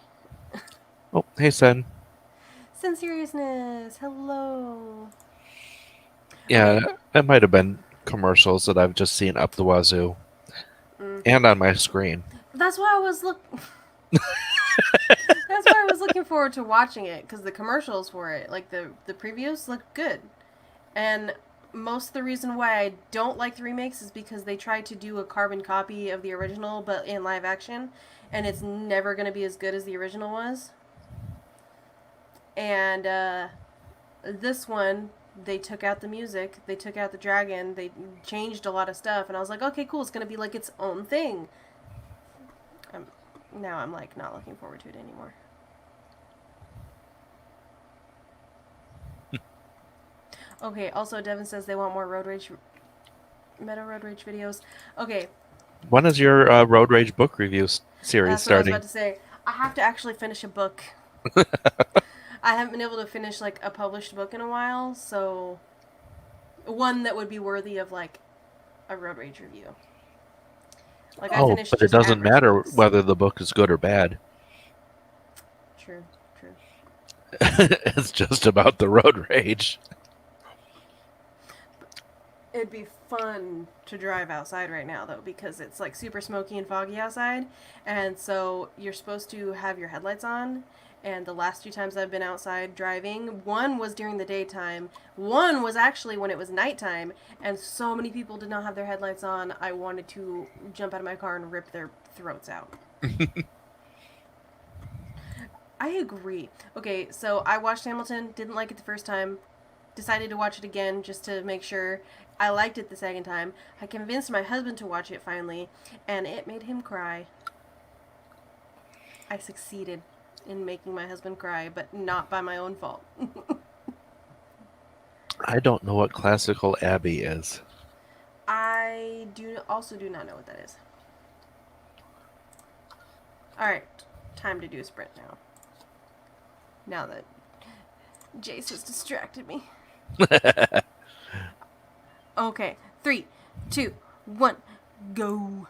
Oh, hey, son. Some seriousness. Hello. Yeah, Okay. it might have been commercials that I've just seen up the wazoo and on my screen. That's why I was That's why I was looking forward to watching it because the commercials for it, like the previews, look good. And most of the reason why I don't like the remakes is because they tried to do a carbon copy of the original, but in live action, and it's never going to be as good as the original was. And this one, they took out the music, they took out the dragon, they changed a lot of stuff, and I was like, okay, cool, it's going to be like its own thing. Now I'm like not looking forward to it anymore. Okay, also Devin says they want more Meta Road Rage videos. Okay, When is your Road Rage book review series that's what I was starting? about to say. I have to actually finish a book. I haven't been able to finish like a published book in a while, so one that would be worthy of like a Road Rage review. Like I Oh, finished but it just doesn't average matter books. whether the book is good or bad. True, true. It's just about the road rage. It'd be fun to drive outside right now though because it's like super smoky and foggy outside, and so you're supposed to have your headlights on. And the last 2 times I've been outside driving, one was during the daytime, one was actually when it was nighttime, and so many people did not have their headlights on. I wanted to jump out of my car and rip their throats out. I agree. Okay, so I watched Hamilton, didn't like it the first time, decided to watch it again just to make sure. I liked it the second time. I convinced my husband to watch it finally, and it made him cry. I succeeded in making my husband cry, but not by my own fault. I don't know what classical Abbey is. I also do not know what that is. Alright, time to do a sprint now. Now that Jace has distracted me. Okay, 3, 2, 1, go.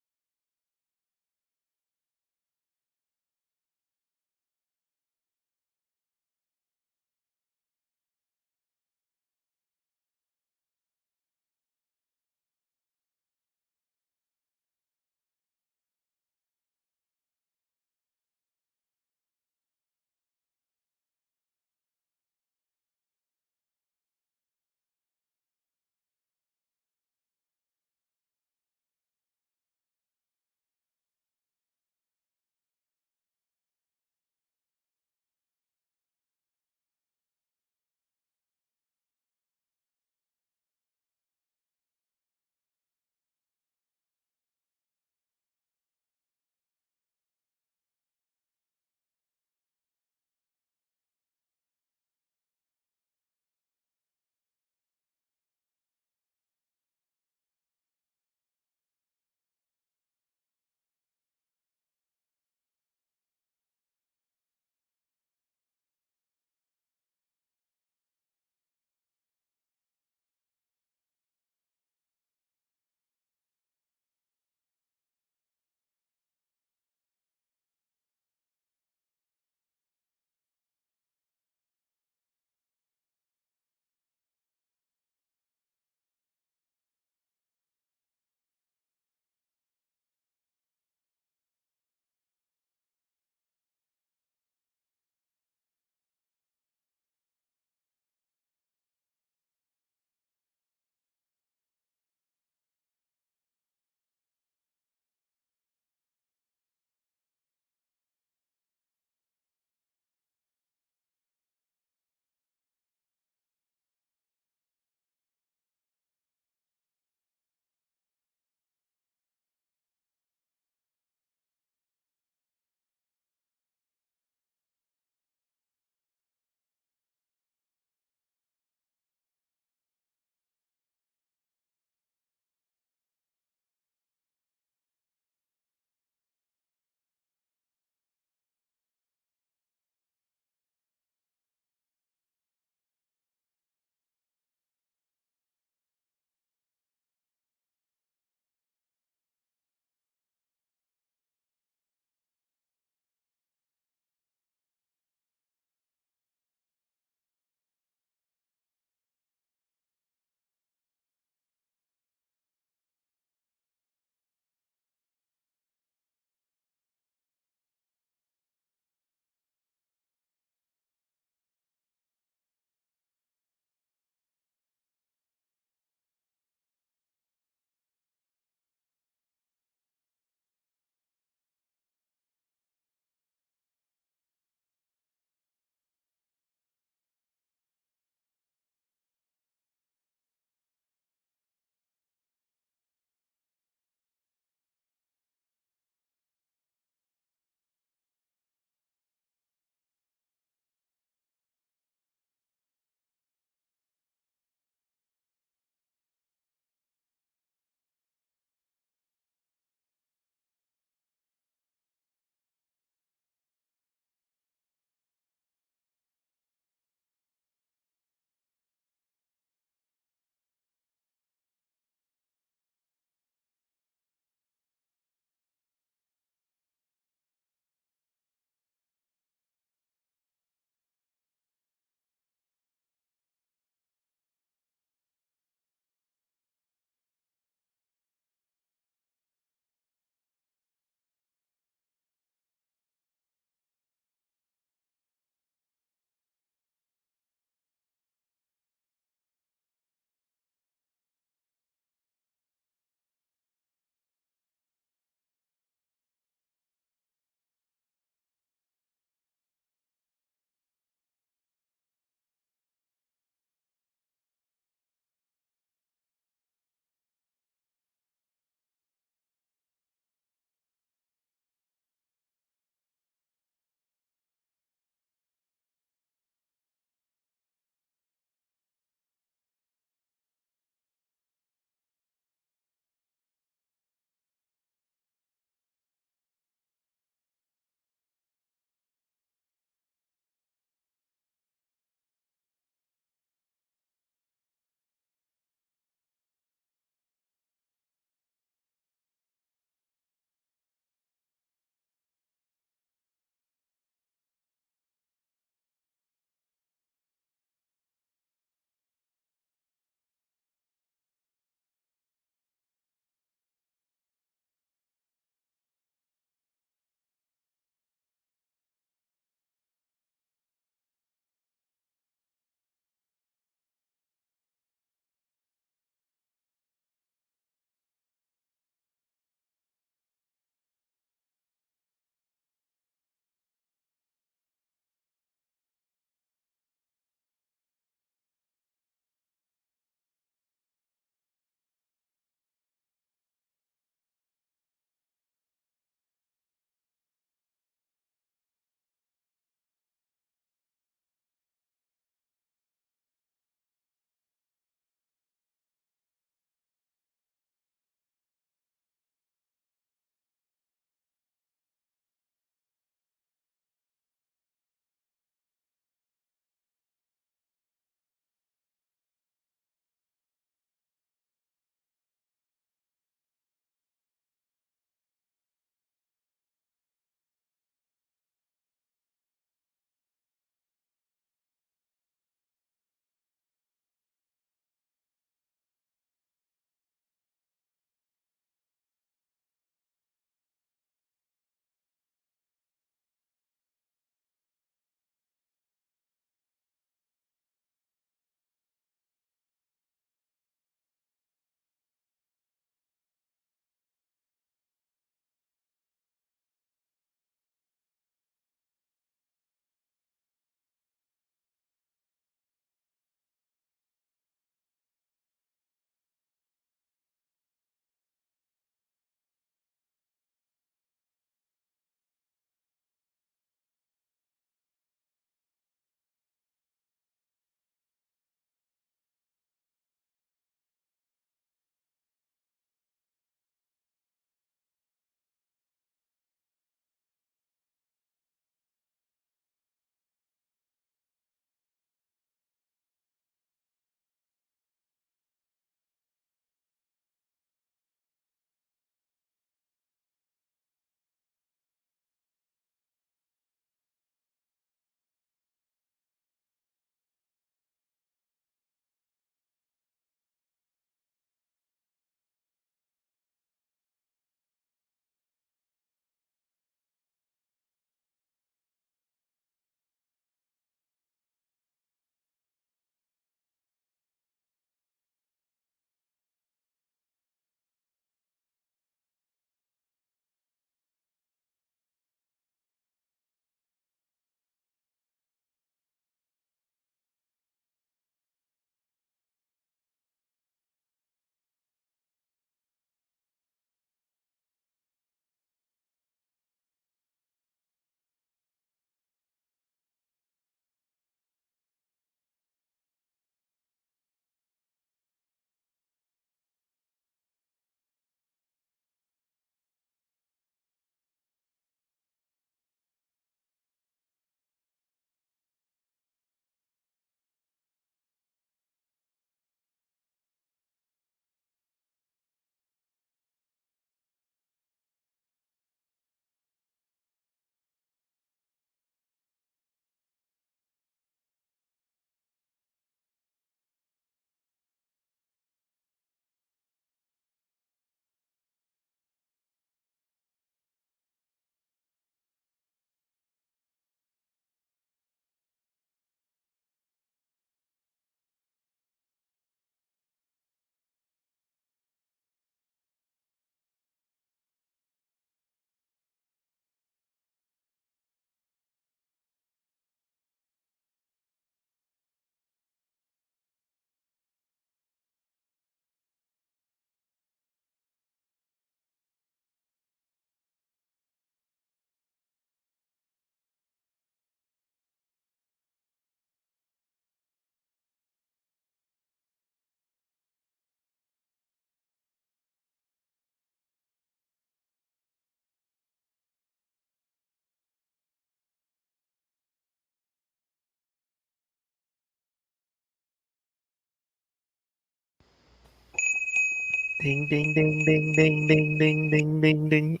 Ding ding ding ding ding ding ding ding ding ding.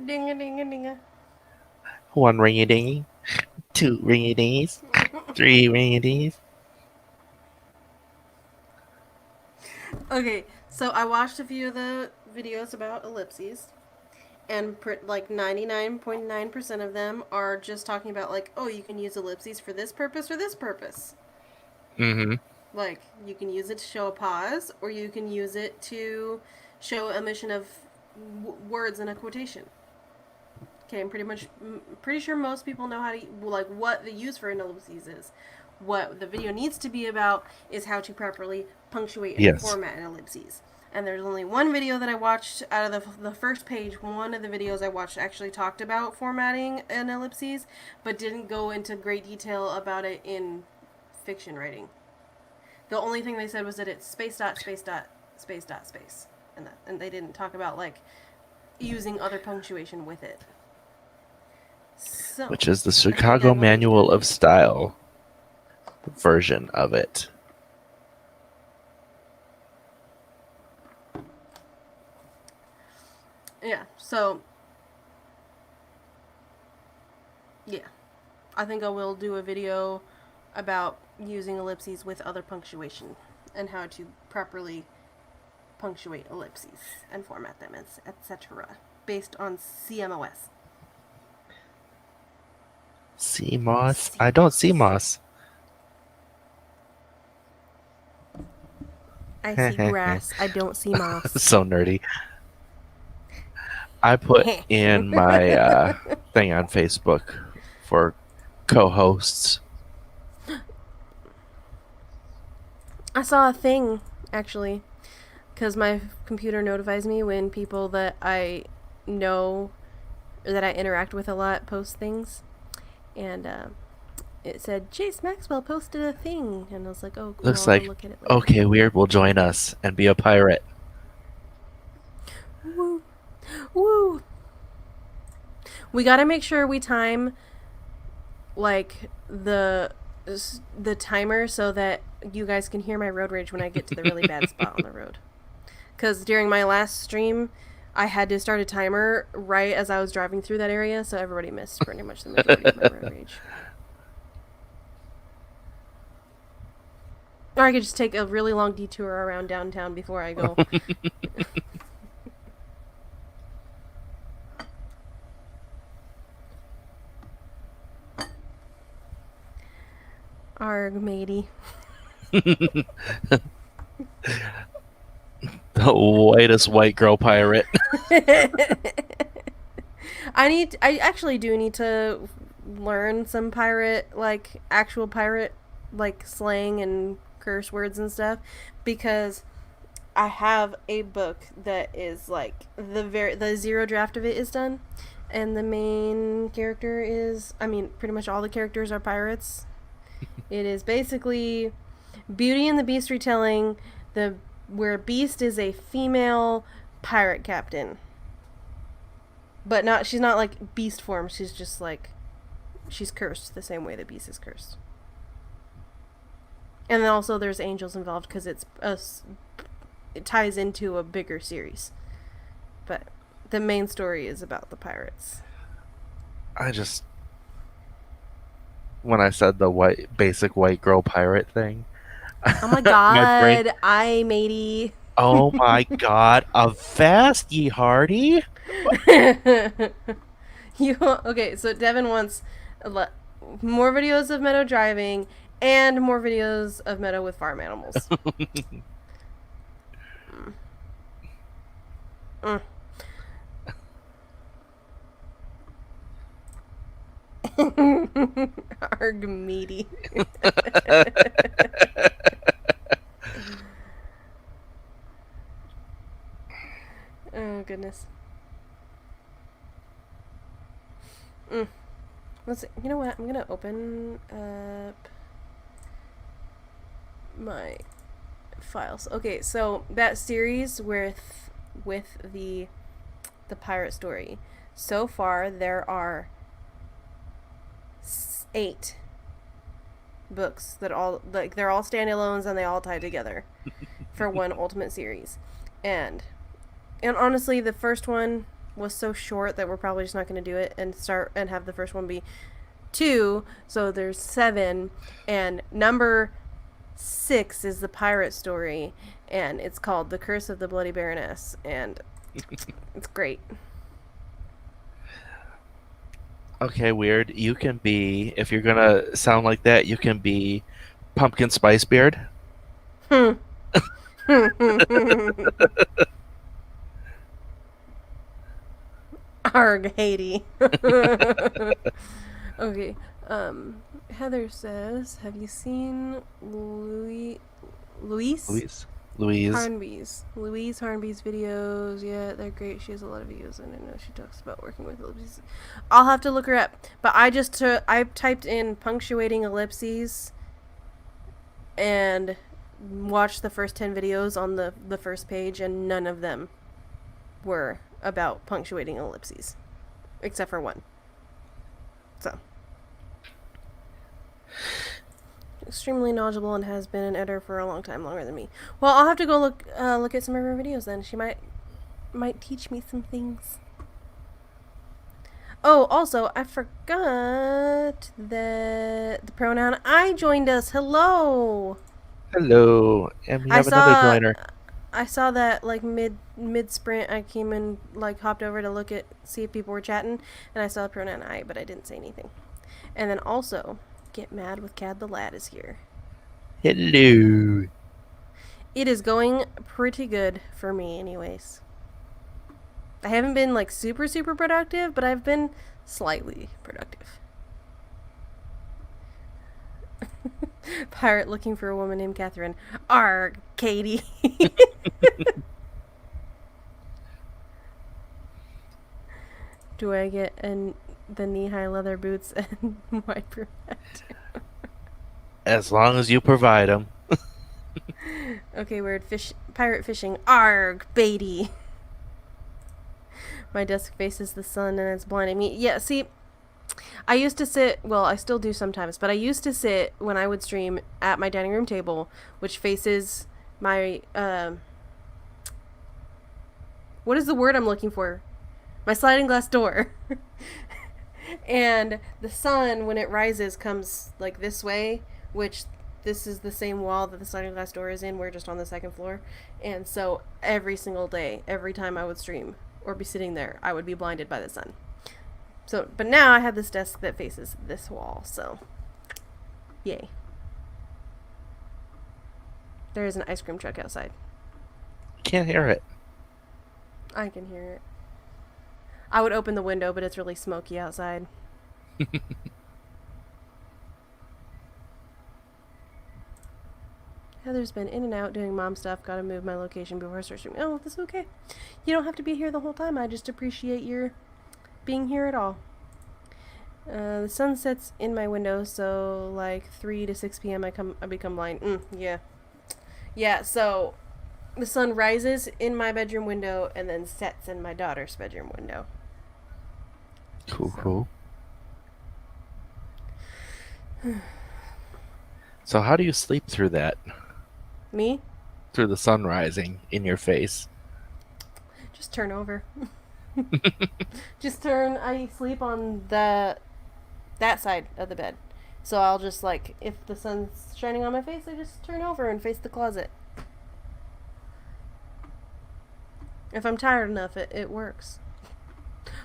Ding a ding a ding a. One ringy dingy, two ringy dingies, three ringy dingies. Okay, so I watched a few of the videos about ellipses, and like 99.9% of them are just talking about, like, oh, you can use ellipses for this purpose or this purpose. Mm-hmm. Like, you can use it to show a pause, or you can use it to show omission of words in a quotation. Okay, I'm pretty sure most people know how to, like, what the use for an ellipses is. What the video needs to be about is how to properly punctuate and Yes. format an ellipses. And there's only one video that I watched out of the first page. One of the videos I watched actually talked about formatting an ellipses, but didn't go into great detail about it in fiction writing. The only thing they said was that it's space dot space dot space dot space, and they didn't talk about, like, using other punctuation with it. So, Which is the I think Chicago Devin- Manual of Style version of it. Yeah, so yeah, I think I will do a video about using ellipses with other punctuation and how to properly punctuate ellipses and format them, etc. based on CMOS. CMOS? I don't see moss. I see grass. I don't see moss. So nerdy. I put in my thing on Facebook for co-hosts. I saw a thing, actually, because my computer notifies me when people that I know or that I interact with a lot post things. And it said, Chase Maxwell posted a thing. And I was like, oh, cool. Looks I'll like, look at it later. okay, Weird will join us and be a pirate. Woo. Woo. We gotta make sure we time, like, the timer so that you guys can hear my road rage when I get to the really bad spot on the road. Because during my last stream, I had to start a timer right as I was driving through that area, so everybody missed pretty much the majority of my road rage. Or I could just take a really long detour around downtown before I go. Arg, matey. The whitest white girl pirate. I actually do need to learn some pirate, like, actual pirate, like, slang and curse words and stuff, because I have a book that is, like, the zero draft of it is done, and the main character is, I mean, pretty much all the characters are pirates. It is basically Beauty and the Beast retelling, where Beast is a female pirate captain. But she's not like beast form, she's just like, she's cursed the same way that Beast is cursed. And then also there's angels involved because it ties into a bigger series. But the main story is about the pirates. When I said the basic white girl pirate thing. Oh my god, matey. Oh my god, avast ye hearty. Okay, so Devin wants more videos of Meadow driving and more videos of Meadow with farm animals. Arg, meaty. Oh, goodness. Let's see. You know what? I'm gonna open up my files. Okay, so that series with the pirate story. So far, there are 8 books that all, like, they're all standalones and they all tie together. for one Ultimate Series. And honestly, the first one was so short that we're probably just not going to do it and start and have the first one be 2. So there's 7, and number 6 is the pirate story, and it's called The Curse of the Bloody Baroness, and it's great. Okay, weird. You can be, if you're gonna sound like that, you can be Pumpkin Spice Beard. Arg, Haiti. Okay. Heather says, have you seen Louise Hornby's videos? Yeah, they're great. She has a lot of views, and I know she talks about working with ellipses. I'll have to look her up. But I typed in punctuating ellipses and watched the first 10 videos on the first page, and none of them were about punctuating ellipses, except for one. So, extremely knowledgeable and has been an editor for a long time, longer than me. Well, I'll have to go look at some of her videos then. She might teach me some things. Oh, also, I forgot that the pronoun I joined us. Hello. Hello, and we have another joiner. I saw that like mid sprint. I came in, like, hopped over to see if people were chatting, and I saw the pronoun I, but I didn't say anything. And then also, Get Mad with Cad the Lad is here. Hello. It is going pretty good for me, anyways. I haven't been like super productive, but I've been slightly productive. Pirate looking for a woman named Catherine. Arg, Katie. Do I get the knee-high leather boots and wiper hat? As long as you provide them. Okay, weird. Pirate fishing. Arg, Beatty. My desk faces the sun and it's blinding me. Yeah, see, I used to sit, well, I still do sometimes, but I used to sit when I would stream at my dining room table, which faces my, what is the word I'm looking for? My sliding glass door. And the sun, when it rises, comes like this way, which this is the same wall that the sliding glass door is in. We're just on the second floor. And so every single day, every time I would stream or be sitting there, I would be blinded by the sun. So, but now I have this desk that faces this wall, so yay. There is an ice cream truck outside. Can't hear it. I can hear it. I would open the window, but it's really smoky outside. Heather's been in and out doing mom stuff. Gotta move my location before I start streaming. Oh, that's okay. You don't have to be here the whole time. I just appreciate your being here at all. The sun sets in my window, so like 3 to 6 p.m. I become blind. Yeah, so the sun rises in my bedroom window and then sets in my daughter's bedroom window. Cool. So how do you sleep through that? Me? Through the sun rising in your face? Just turn over. I sleep on that side of the bed. So I'll just, like, if the sun's shining on my face, I just turn over and face the closet. If I'm tired enough, it works.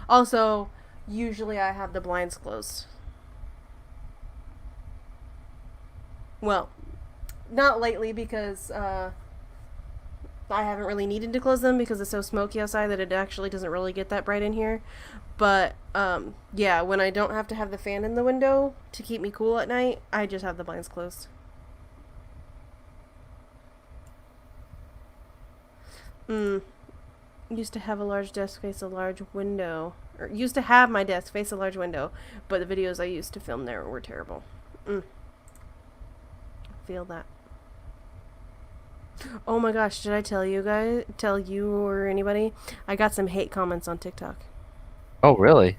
Also, usually I have the blinds closed. Well, not lately because I haven't really needed to close them because it's so smoky outside that it actually doesn't really get that bright in here. But, yeah, when I don't have to have the fan in the window to keep me cool at night, I just have the blinds closed. Used to have a large desk face a large window. Or used to have my desk face a large window, but the videos I used to film there were terrible. Feel that. Oh my gosh, did I tell you or anybody? I got some hate comments on TikTok. Oh, really?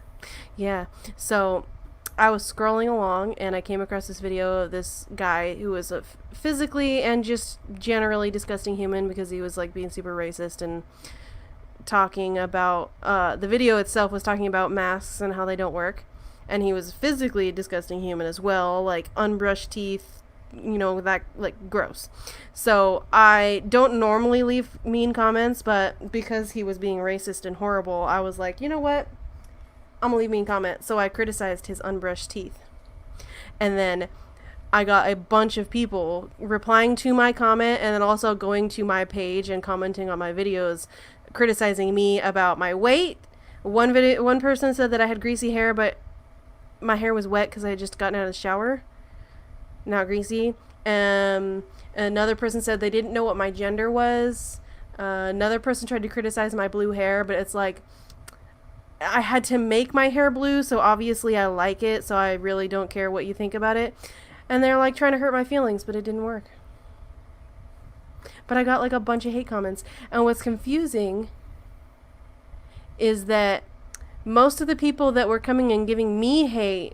Yeah. So, I was scrolling along and I came across this video of this guy who was a physically and just generally disgusting human because he was like being super racist and talking about the video itself was talking about masks and how they don't work, and he was physically a disgusting human as well, like unbrushed teeth, you know, that like gross. So I don't normally leave mean comments, but because he was being racist and horrible, I was like, you know what, I'm gonna leave mean comment. So I criticized his unbrushed teeth, and then I got a bunch of people replying to my comment and then also going to my page and commenting on my videos criticizing me about my weight. One person said that I had greasy hair, but my hair was wet because I had just gotten out of the shower, not greasy. Another person said they didn't know what my gender was. Another person tried to criticize my blue hair, but it's like, I had to make my hair blue, so obviously I like it, so I really don't care what you think about it. And they're like trying to hurt my feelings, but it didn't work. But I got like a bunch of hate comments. And what's confusing is that most of the people that were coming and giving me hate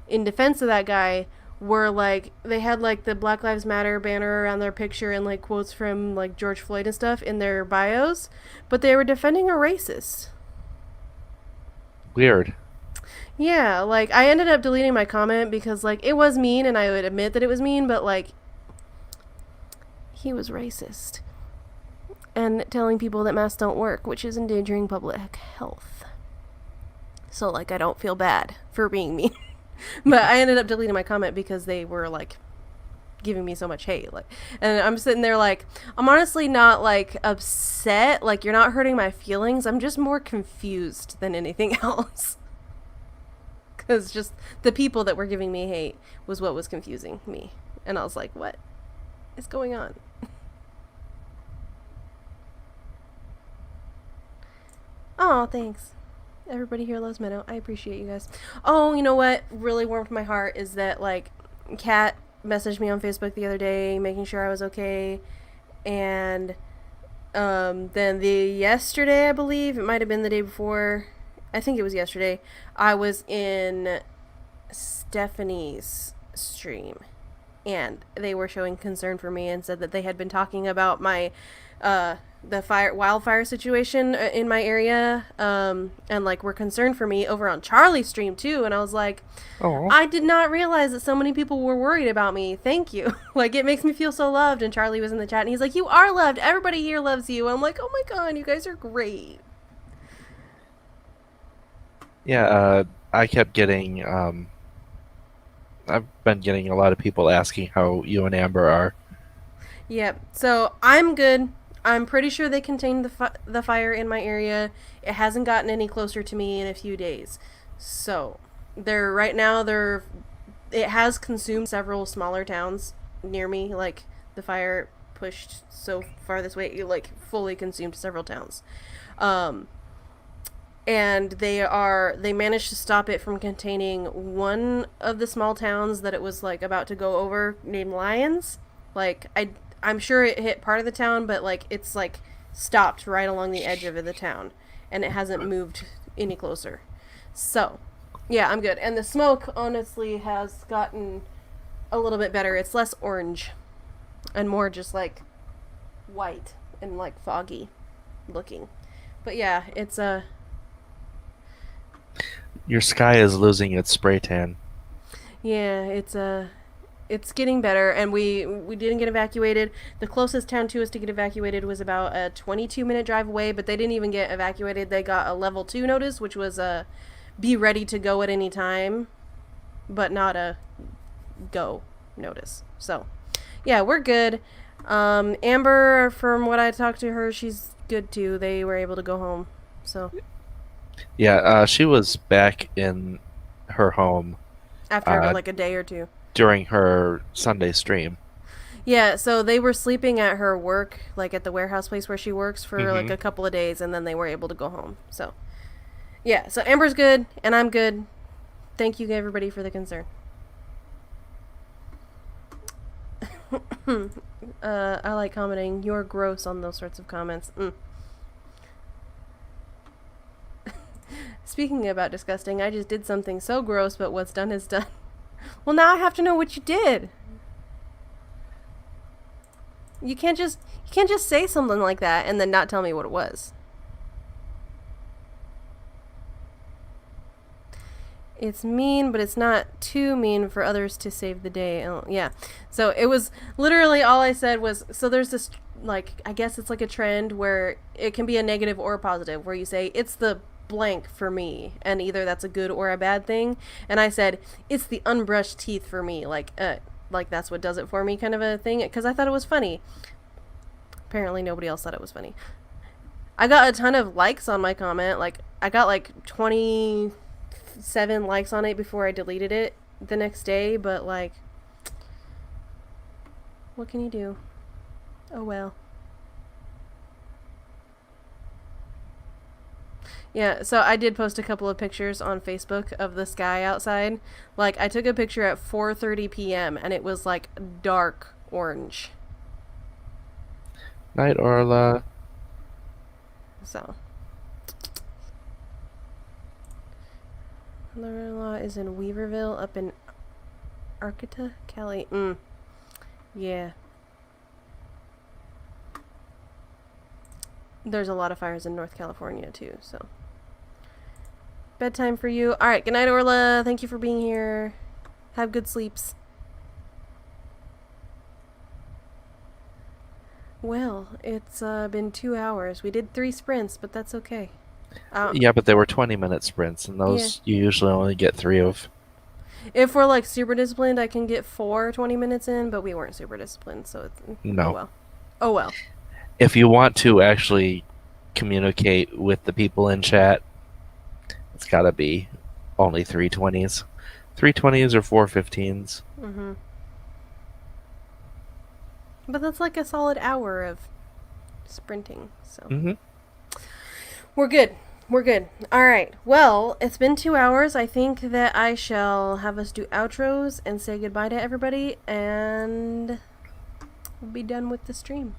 in defense of that guy were like, they had like the Black Lives Matter banner around their picture and like quotes from like George Floyd and stuff in their bios, but they were defending a racist. Weird. Yeah, like I ended up deleting my comment because like it was mean and I would admit that it was mean, but like he was racist and telling people that masks don't work, which is endangering public health. So like I don't feel bad for being mean. But I ended up deleting my comment because they were like giving me so much hate, like, and I'm sitting there like, I'm honestly not like upset, like you're not hurting my feelings, I'm just more confused than anything else. Because just the people that were giving me hate was what was confusing me, and I was like, what is going on? Oh, thanks. Everybody here loves Meadow. I appreciate you guys. Oh, you know what really warmed my heart is that like Kat messaged me on Facebook the other day making sure I was okay, and then yesterday, I believe it might have been the day before, I think it was yesterday, I was in Stephanie's stream and they were showing concern for me and said that they had been talking about my the wildfire situation in my area, and like were concerned for me over on Charlie's stream too, and I was like, Oh. I did not realize that so many people were worried about me. Thank you. Like, it makes me feel so loved. And Charlie was in the chat and he's like, you are loved, everybody here loves you. I'm like, oh my god, you guys are great. Yeah, I kept getting I've been getting a lot of people asking how you and Amber are. Yep. So I'm good. I'm pretty sure they contained the fire in my area. It hasn't gotten any closer to me in a few days. So it has consumed several smaller towns near me. Like the fire pushed so far this way, it like fully consumed several towns. And they managed to stop it from containing one of the small towns that it was like about to go over, named Lyons. Like I'm sure it hit part of the town, but like it's like stopped right along the edge of the town, and it hasn't moved any closer. So, yeah, I'm good. And the smoke honestly has gotten a little bit better. It's less orange and more just like white and like foggy looking. But yeah, it's Your sky is losing its spray tan. yeah, it's getting better, and we didn't get evacuated. The closest town to us to get evacuated was about a 22-minute drive away, but they didn't even get evacuated. They got a level 2 notice, which was be ready to go at any time, but not a go notice. So, yeah, we're good. Amber, from what I talked to her, she's good too. They were able to go home. So, Yeah, she was back in her home after like a day or two. during her Sunday stream. Yeah, so they were sleeping at her work, like at the warehouse place where she works for like a couple of days, and then they were able to go home. So, yeah, so Amber's good, and I'm good. Thank you, everybody, for the concern. I like commenting, you're gross on those sorts of comments. Speaking about disgusting, I just did something so gross, but what's done is done. Well, now I have to know what you did. You can't just say something like that and then not tell me what it was. It's mean, but it's not too mean for others to save the day. Oh, yeah. So it was literally all I said was, so there's this, like, I guess it's like a trend where it can be a negative or a positive, where you say, it's the blank for me, and either that's a good or a bad thing. And I said, it's the unbrushed teeth for me, like that's what does it for me kind of a thing, because I thought it was funny. Apparently nobody else thought it was funny. I got a ton of likes on my comment. Like, I got like 27 likes on it before I deleted it the next day, but like, what can you do? Oh well. Yeah, so I did post a couple of pictures on Facebook of the sky outside. Like, I took a picture at 4:30 p.m. and it was like dark orange. Night, Orla. So. Mother-in-law is in Weaverville up in Arcata, Cali. Yeah. There's a lot of fires in North California too, so. Bedtime for you. Alright, good night, Orla. Thank you for being here. Have good sleeps. Well, it's been 2 hours. We did 3 sprints, but that's okay. Yeah, but they were 20-minute sprints, and those you usually only get 3 of. If we're like super disciplined, I can get 4 20 minutes in, but we weren't super disciplined, so it's, No. Oh well. Oh well. If you want to actually communicate with the people in chat, it's gotta be only 320s. 320s or 415s. Mm-hmm. But that's like a solid hour of sprinting, so. Mm-hmm. We're good. We're good. Alright. Well, it's been 2 hours. I think that I shall have us do outros and say goodbye to everybody, and we'll be done with the stream.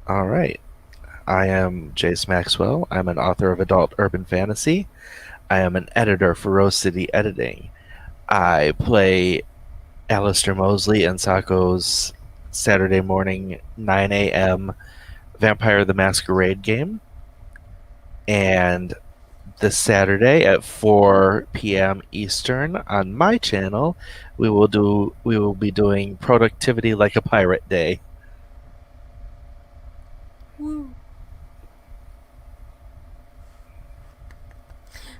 All right. I am Jace Maxwell. I'm an author of adult urban fantasy. I am an editor for Rose City Editing. I play Alistair Mosley in Sako's Saturday morning 9 a.m. Vampire the Masquerade game. And this Saturday at 4 p.m. Eastern on my channel, we will be doing Productivity Like a Pirate Day. Woo.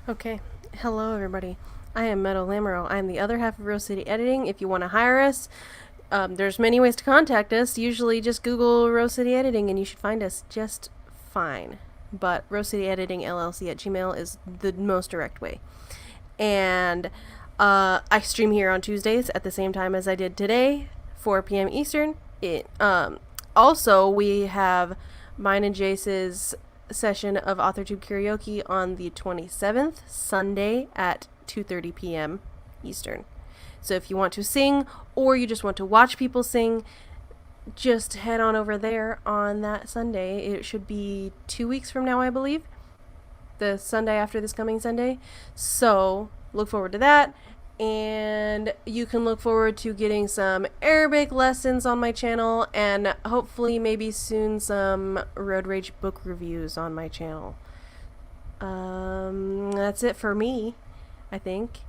Okay. Hello, everybody. I am Meadow Lamero. I am the other half of Rose City Editing. If you want to hire us, there's many ways to contact us. Usually just Google Rose City Editing and you should find us just fine. But Rose City Editing LLC at Gmail is the most direct way. And I stream here on Tuesdays at the same time as I did today, 4 p.m. Eastern. Also, we have mine and Jace's session of AuthorTube Karaoke on the 27th, Sunday at 2:30 p.m. Eastern. So if you want to sing or you just want to watch people sing, just head on over there on that Sunday. It should be 2 weeks from now, I believe. The Sunday after this coming Sunday. So look forward to that. And you can look forward to getting some Arabic lessons on my channel, and hopefully maybe soon some Road Rage book reviews on my channel. That's it for me, I think.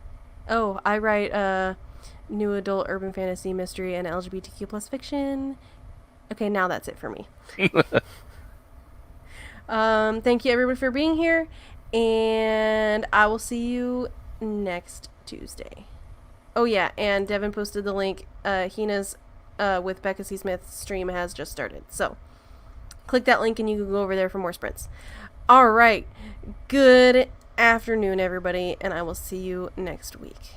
Oh, I write new adult urban fantasy, mystery, and LGBTQ plus fiction. Okay, now that's it for me. Thank you everybody for being here, and I will see you next Tuesday. Oh yeah, and Devin posted the link. Hina's with Becca C. Smith stream has just started, so click that link and you can go over there for more sprints. Alright, good afternoon everybody, and I will see you next week.